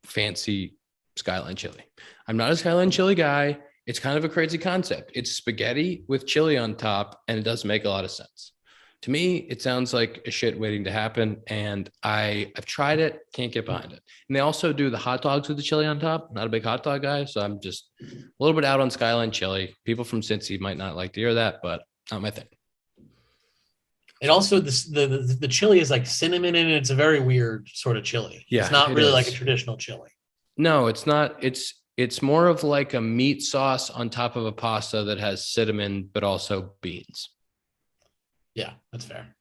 fancy Skyline chili. I'm not a Skyline chili guy. It's kind of a crazy concept. It's spaghetti with chili on top, and it doesn't make a lot of sense. To me, it sounds like a shit waiting to happen, and I've tried it, can't get behind it. And they also do the hot dogs with the chili on top. Not a big hot dog guy, so I'm just a little bit out on Skyline chili. People from Cincy might not like to hear that, but not my thing. And also, the chili is like cinnamon, and it's a very weird sort of chili. Yeah, it's not it really is. like a traditional chili. No, it's not. It's more of like a meat sauce on top of a pasta that has cinnamon, but also beans. Yeah, that's fair.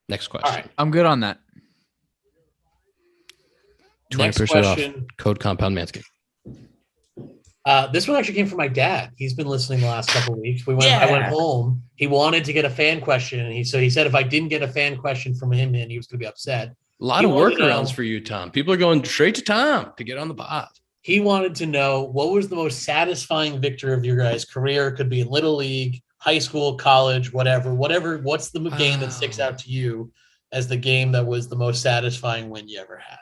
Next question. All right. I'm good on that. 20% off. Code compound Manscaped. This one actually came from my dad. He's been listening the last couple of weeks. I went home. He wanted to get a fan question, and he said if I didn't get a fan question from him, then he was going to be upset. A lot of workarounds for you, Tom. People are going straight to Tom to get on the pod. He wanted to know what was the most satisfying victory of your guys' career. Could be in Little League, high school, college, whatever. What's the game that sticks out to you as the game that was the most satisfying win you ever had?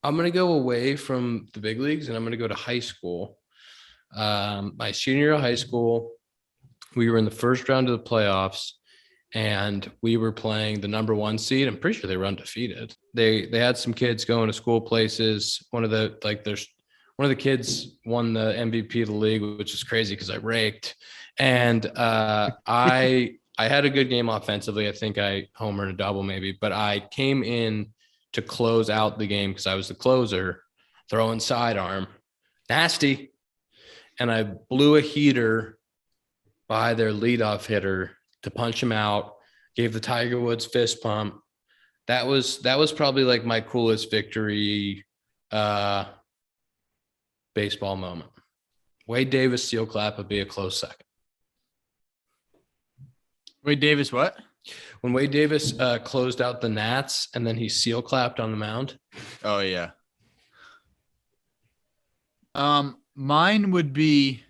I'm going to go away from the big leagues, and I'm going to go to high school. My senior year of high school, we were in the first round of the playoffs, and we were playing the number 1 seed. I'm pretty sure they were undefeated. They had some kids going to school places. One of the kids won the MVP of the league, which is crazy because I raked. And I had a good game offensively. I think I homered a double maybe, but I came in to close out the game because I was the closer, throwing sidearm, nasty. And I blew a heater by their leadoff hitter to punch him out, gave the Tiger Woods fist pump. That was probably like my coolest victory baseball moment. Wade Davis seal clap would be a close second. Wade Davis, what? When Wade Davis closed out the Nats and then he seal clapped on the mound. Oh yeah. Mine would be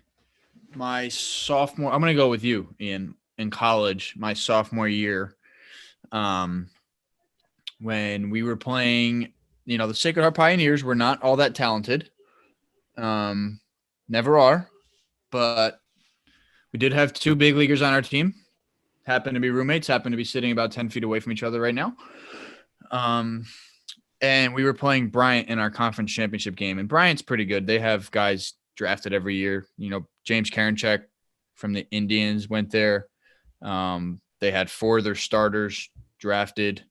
my sophomore. I'm gonna go with you, Ian. In college, my sophomore year, when we were playing, the Sacred Heart Pioneers were not all that talented. Never are, but we did have 2 big leaguers on our team. Happened to be roommates, happened to be sitting about 10 feet away from each other right now. And we were playing Bryant in our conference championship game. And Bryant's pretty good. They have guys drafted every year. James Karinchak from the Indians went there. They had 4 of their starters drafted.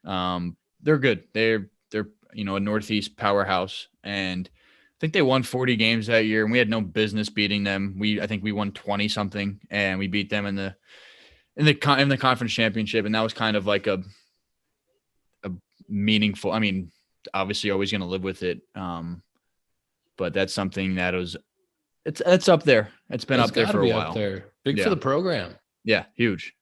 They're good. They're a Northeast powerhouse. And I think they won 40 games that year, and we had no business beating them. I think we won 20 something, and we beat them in the conference championship. And that was kind of like a meaningful, obviously always going to live with it. But that's something that it's up there. It's been up there for a while. Up there. Big for the program. Yeah. Huge.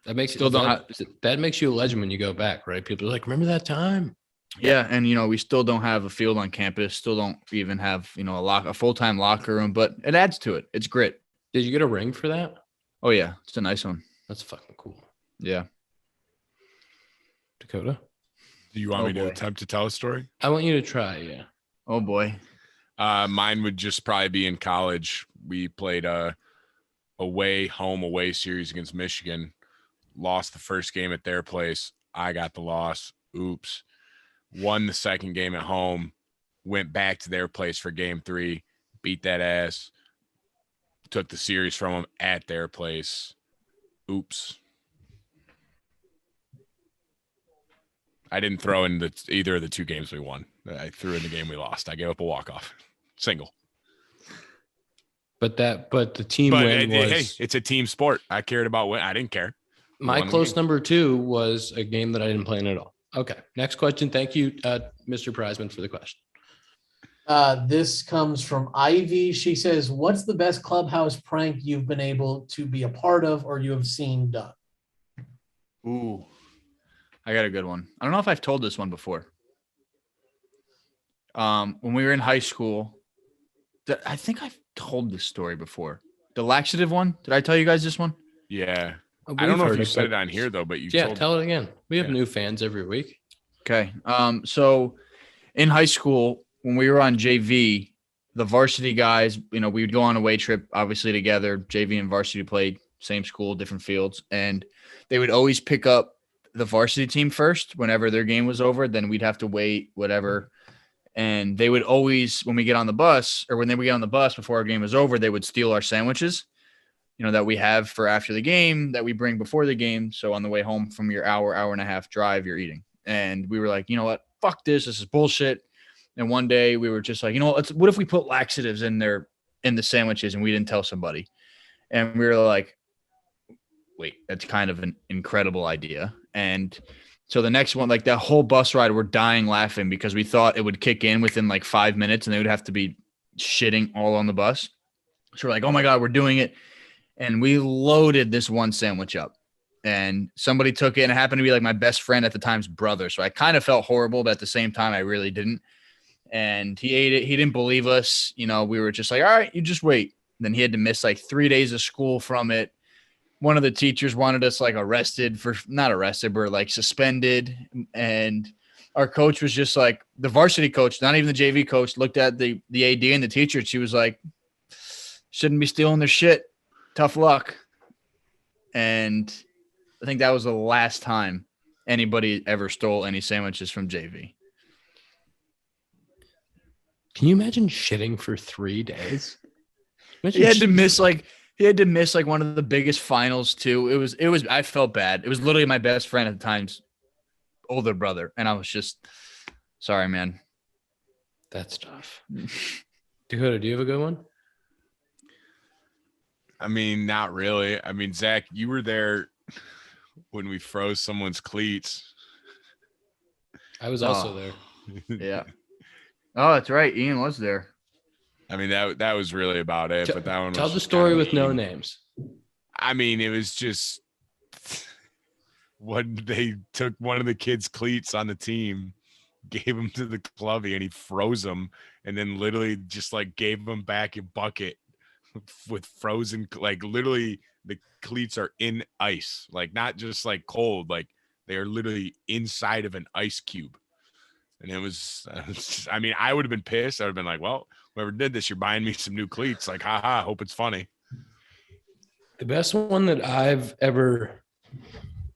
That makes that makes you a legend when you go back, right? People are like, remember that time? Yeah. And, we still don't have a field on campus, still don't even have, a full-time locker room, but it adds to it. It's grit. Did you get a ring for that? Oh yeah. It's a nice one. That's fucking cool. Yeah. Dakota? Do you want me to attempt to tell a story? I want you to try, yeah. Oh boy. Mine would just probably be in college. We played a home away series against Michigan. Lost the first game at their place. I got the loss. Oops. Won the second game at home. Went back to their place for game 3. Beat that ass. Took the series from them at their place. Oops. I didn't throw in either of the 2 games we won. I threw in the game we lost. I gave up a walk-off. Single. But the team win was... Hey, it's a team sport. I cared about win. I didn't care. My close number 2 was a game that I didn't play in at all. Okay. Next question. Thank you, Mr. Prizeman, for the question. This comes from Ivy. She says, what's the best Clubhouse prank you've been able to be a part of or you have seen done? Ooh, I got a good one. I don't know if I've told this one before. When we were in high school, I think I've told this story before. The laxative one. Did I tell you guys this one? Yeah. I don't know if you said it on here though, but you tell it again. We have new fans every week. Okay. So in high school, when we were on JV, the varsity guys, we would go on a away trip, obviously together. JV and varsity played same school, different fields. And they would always pick up the varsity team first whenever their game was over. Then we'd have to wait, whatever. And they would always, when we get on the bus or when they would get on the bus before our game was over, they would steal our sandwiches, that we have for after the game that we bring before the game. So on the way home from your hour and a half drive, you're eating. And we were like, you know what? Fuck this. This is bullshit. And one day we were just like, what if we put laxatives in the sandwiches and we didn't tell somebody? And we were like, wait, that's kind of an incredible idea. And so the next one, like that whole bus ride, we're dying laughing because we thought it would kick in within like 5 minutes and they would have to be shitting all on the bus. So we're like, oh my God, we're doing it. And we loaded this one sandwich up and somebody took it, and it happened to be like my best friend at the time's brother. So I kind of felt horrible, but at the same time, I really didn't. And he ate it. He didn't believe us. We were just like, all right, you just wait. And then he had to miss like 3 days of school from it. One of the teachers wanted us like not arrested, but like suspended. And our coach was just like, the varsity coach, not even the JV coach, looked at the AD and the teacher. And she was like, shouldn't be stealing their shit. Tough luck. And I think that was the last time anybody ever stole any sandwiches from JV. Can you imagine shitting for 3 days? He had to miss like one of the biggest finals too. It was I felt bad. It was literally my best friend at the time's older brother. And I was just sorry, man. That's tough. Dakota, do you have a good one? I mean, not really. I mean, Zach, you were there when we froze someone's cleats. I was also there. Yeah. Oh, that's right. Ian was there. I mean, that was really about it. But that one. Tell the story with no names. I mean, it was just when they took one of the kids' cleats on the team, gave him to the clubby, and he froze them, and then literally just like gave him back a bucket with frozen, like literally the cleats are in ice, like not just like cold, like they are literally inside of an ice cube. And it was I mean, I would have been pissed. I would have been like, well, whoever did this, you're buying me some new cleats. Like, haha, hope it's funny. The best one that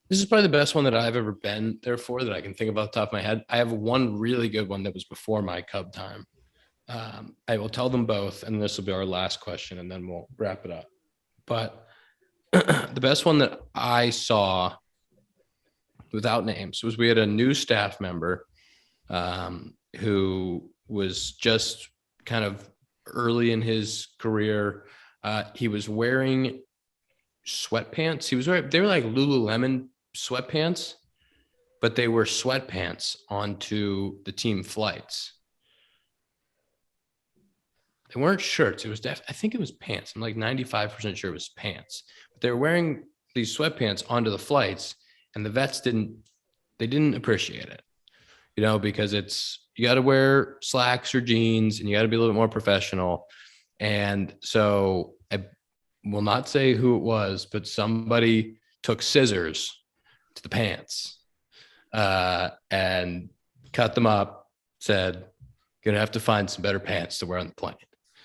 this is probably the best one that I've ever been there for that I can think about the top of my head. I have one really good one that was before my Cub time. I will tell them both, and this will be our last question, and then we'll wrap it up. But the best one that I saw without names was we had a new staff member who was just kind of early in his career. He was wearing sweatpants. They were like Lululemon sweatpants, but they were sweatpants onto the team flights. They weren't shirts. It was I think it was pants. I'm like 95% sure it was pants. But they were wearing these sweatpants onto the flights, and the vets didn't appreciate it. Because you got to wear slacks or jeans, and you got to be a little bit more professional. And so I will not say who it was, but somebody took scissors to the pants and cut them up, said, gonna have to find some better pants to wear on the plane.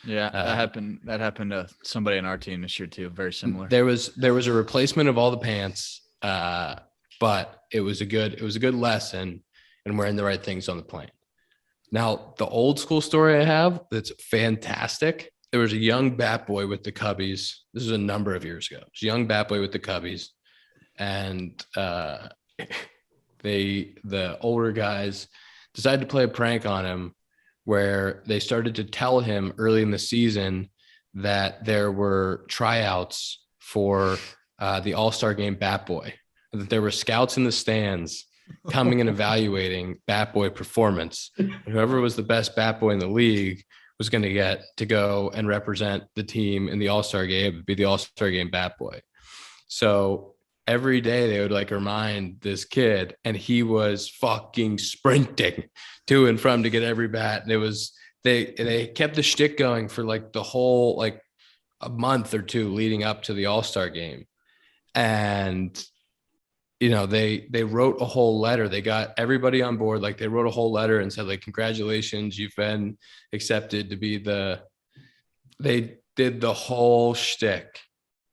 Yeah, that happened to somebody on our team this year too. Very similar. There was a replacement of all the pants, but it was a good lesson in wearing the right things on the plane. Now, the old school story I have that's fantastic. There was a young bat boy with the Cubbies. This is a number of years ago. It was a young bat boy with the Cubbies, and the older guys decided to play a prank on him, where they started to tell him early in the season that there were tryouts for the All-Star Game Bat Boy, that there were scouts in the stands coming and evaluating Bat Boy performance. And whoever was the best Bat Boy in the league was going to get to go and represent the team in the All-Star Game, be the All-Star Game Bat Boy. So every day they would like remind this kid, and he was fucking sprinting to and from to get every bat. And it was, they kept the shtick going for like the whole, like a month or two leading up to the All-Star Game. And they wrote a whole letter. They got everybody on board. Like they wrote a whole letter and said, like, congratulations, you've been accepted to be they did the whole shtick.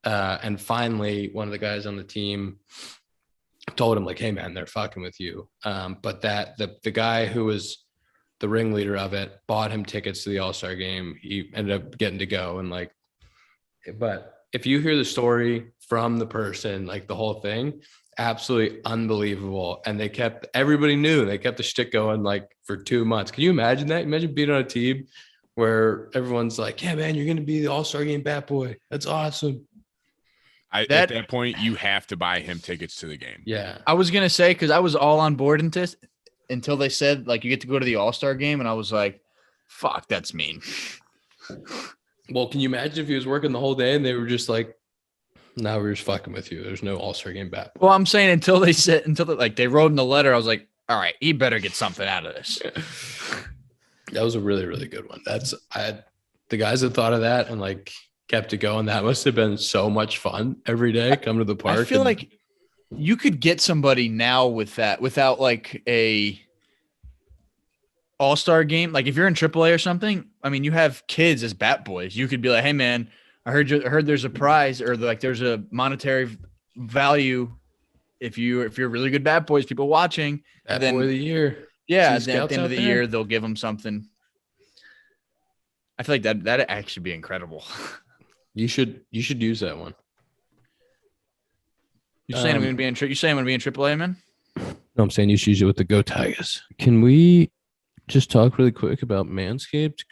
And finally, one of the guys on the team told him, like, hey man, they're fucking with you. But that the guy who was the ringleader of it bought him tickets to the All-Star game. He ended up getting to go. And like, but if you hear the story from the person, like the whole thing, absolutely unbelievable. And everybody knew they kept the shtick going like for 2 months. Can you imagine that? Imagine being on a team where everyone's like, yeah, man, you're going to be the All-Star game bat boy. That's awesome. At that point, you have to buy him tickets to the game. Yeah. I was going to say, because I was all on board in this until they said, like, you get to go to the All-Star game. And I was like, fuck, that's mean. Well, can you imagine if he was working the whole day and they were just like, no, we're just fucking with you. There's no All-Star game bat. Well, I'm saying until they wrote in the letter, I was like, all right, he better get something out of this. That was a really, really good one. The guys that thought of that and like kept it going. That must have been so much fun every day. Come to the park. I feel like you could get somebody now with that without like a All-Star game. Like if you're in AAA or something, I mean, you have kids as bat boys. You could be like, hey man, I heard there's a prize or like there's a monetary value if you're really good bat boys, people watching. Bat boy of the year. Yeah, at the end of the year, they'll give them something. I feel like that'd actually be incredible. You should use that one. You're saying I'm going to be in AAA, man? No, I'm saying you should use it with the Go Tigers. Can we just talk really quick about Manscaped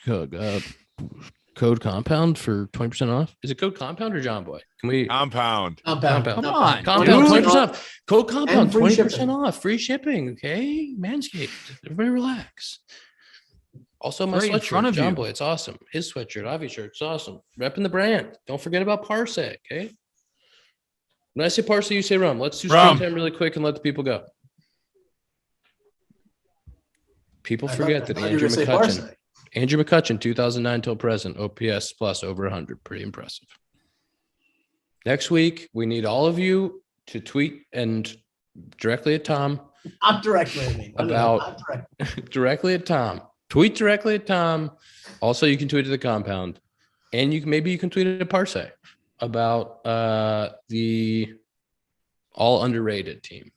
code compound for 20% off? Is it code compound or JOMBOY? Can we compound? Come on, compound 20% off. Code compound 20% off. Free shipping. Okay, Manscaped. Everybody relax. Also, my right in front sweatshirt, of you. JOMBOY, it's awesome. His sweatshirt, Avi shirt, it's awesome. Repping the brand. Don't forget about Parse, okay? When I say Parse, you say Rum. Let's do screen time really quick and let the people go. People forget that Andrew McCutcheon, 2009 till present, OPS plus over 100. Pretty impressive. Next week, we need all of you to tweet and directly at Tom. Not directly at me. Directly at Tom. Tweet directly at Tom. Also, you can tweet to the compound. And maybe you can tweet at Parse about the all underrated team.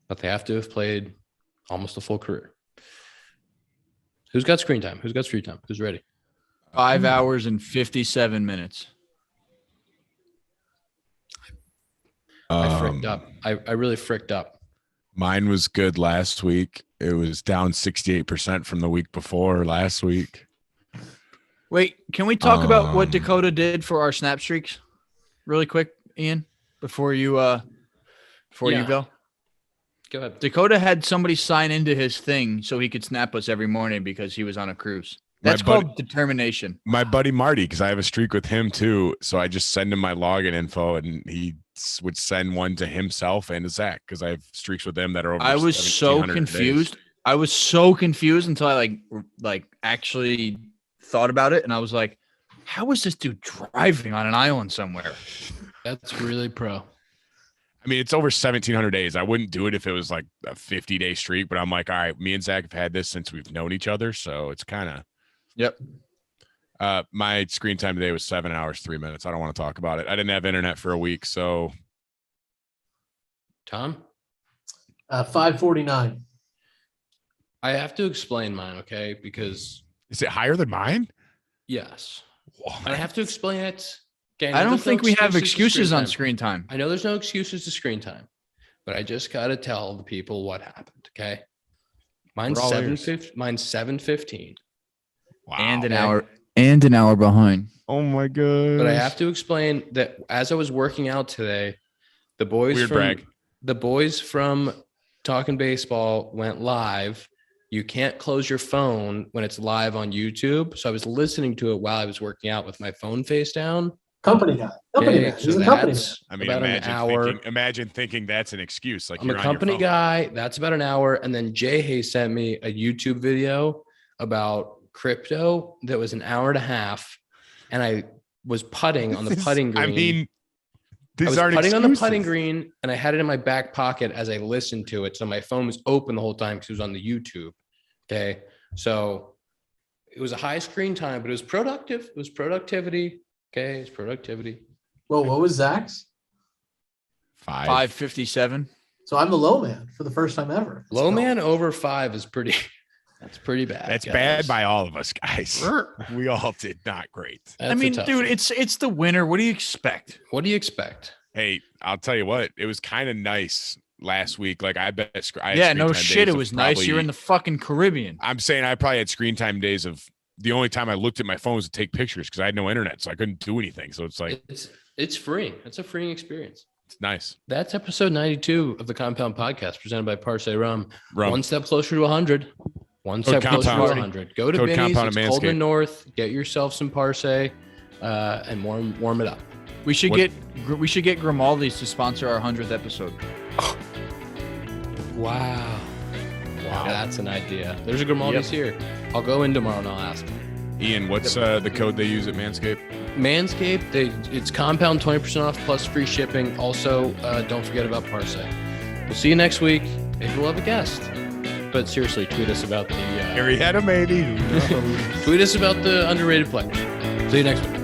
But they have to have played almost a full career. Who's got screen time? Who's got screen time? Who's ready? 5 hours and 57 minutes. I fricked up. I really fricked up. Mine was good last week. It was down 68% from the week before last week. Wait, can we talk about what Dakota did for our snap streaks really quick, Ian, before you you go? Go ahead. Dakota had somebody sign into his thing so he could snap us every morning because he was on a cruise. That's called determination. My buddy Marty, because I have a streak with him too. So I just send him my login info and he would send one to himself and to Zach because I have streaks with them that are over. I was so confused. I was so confused until I like actually thought about it. And I was like, how is this dude driving on an island somewhere? That's really pro. I mean, it's over 1,700 days. I wouldn't do it if it was like a 50-day streak, but I'm like, all right, me and Zach have had this since we've known each other. So it's kind of. Yep. My screen time today was 7 hours, 3 minutes. I don't want to talk about it. I didn't have internet for a week. So. Tom? 549. I have to explain mine, okay? Because. Is it higher than mine? Yes. I have to explain it. Okay, I don't think we have excuses on screen time. I know there's no excuses to screen time, but I just got to tell the people what happened. Okay. Mine's 7:15. Wow. And an hour behind. Oh my god. But I have to explain that as I was working out today, the boys from Talking Baseball went live. You can't close your phone when it's live on YouTube. So I was listening to it while I was working out with my phone face down. Company guy. He's a company guy. I mean, imagine thinking that's an excuse. Like I'm a company guy. That's about an hour. And then Jay Hayes sent me a YouTube video about crypto that was an hour and a half. And I was putting on the putting green. I mean, I was aren't putting on the excuses. putting green, and I had it in my back pocket as I listened to it. So my phone was open the whole time because it was on the YouTube. Okay, so it was a high screen time, but it was productive. It was productivity. Okay, it's productivity. Well, what was Zach's? 557. So I'm the low man for the first time ever. Low man over 5 is pretty. That's pretty bad. That's guys. bad by all of us, guys. We all did not great. That's I a mean, tough dude, one. it's the winter. What do you expect? What do you expect? Hey, I'll tell you what. It was kind of nice last week. Like I bet. I had Yeah, screen no time shit. days It of was nice. You're in the fucking Caribbean. I'm saying I probably had screen time days of the only time I looked at my phone was to take pictures because I had no internet, so I couldn't do anything. So it's like It's free. It's a freeing experience. it's nice. That's episode 92 of the Compound Podcast presented by Parse Rum. Rum. One step closer to 100. One step closer to Compound. 100. Go to Code Binny's. Compound It's at cold in the Manscaped. north. Get yourself some Parse and warm it up. We should What- get Grimaldi's to sponsor our 100th episode. Wow. That's an idea. There's a Grimaldi's here. I'll go in tomorrow and I'll ask. Ian, what's the code they use at Manscaped? Manscaped, it's compound 20% off plus free shipping. Also, don't forget about Parse. We'll see you next week. Maybe we'll have a guest. But seriously, tweet us about the Harry had a matey. Who knows? tweet us about the underrated players. See you next week.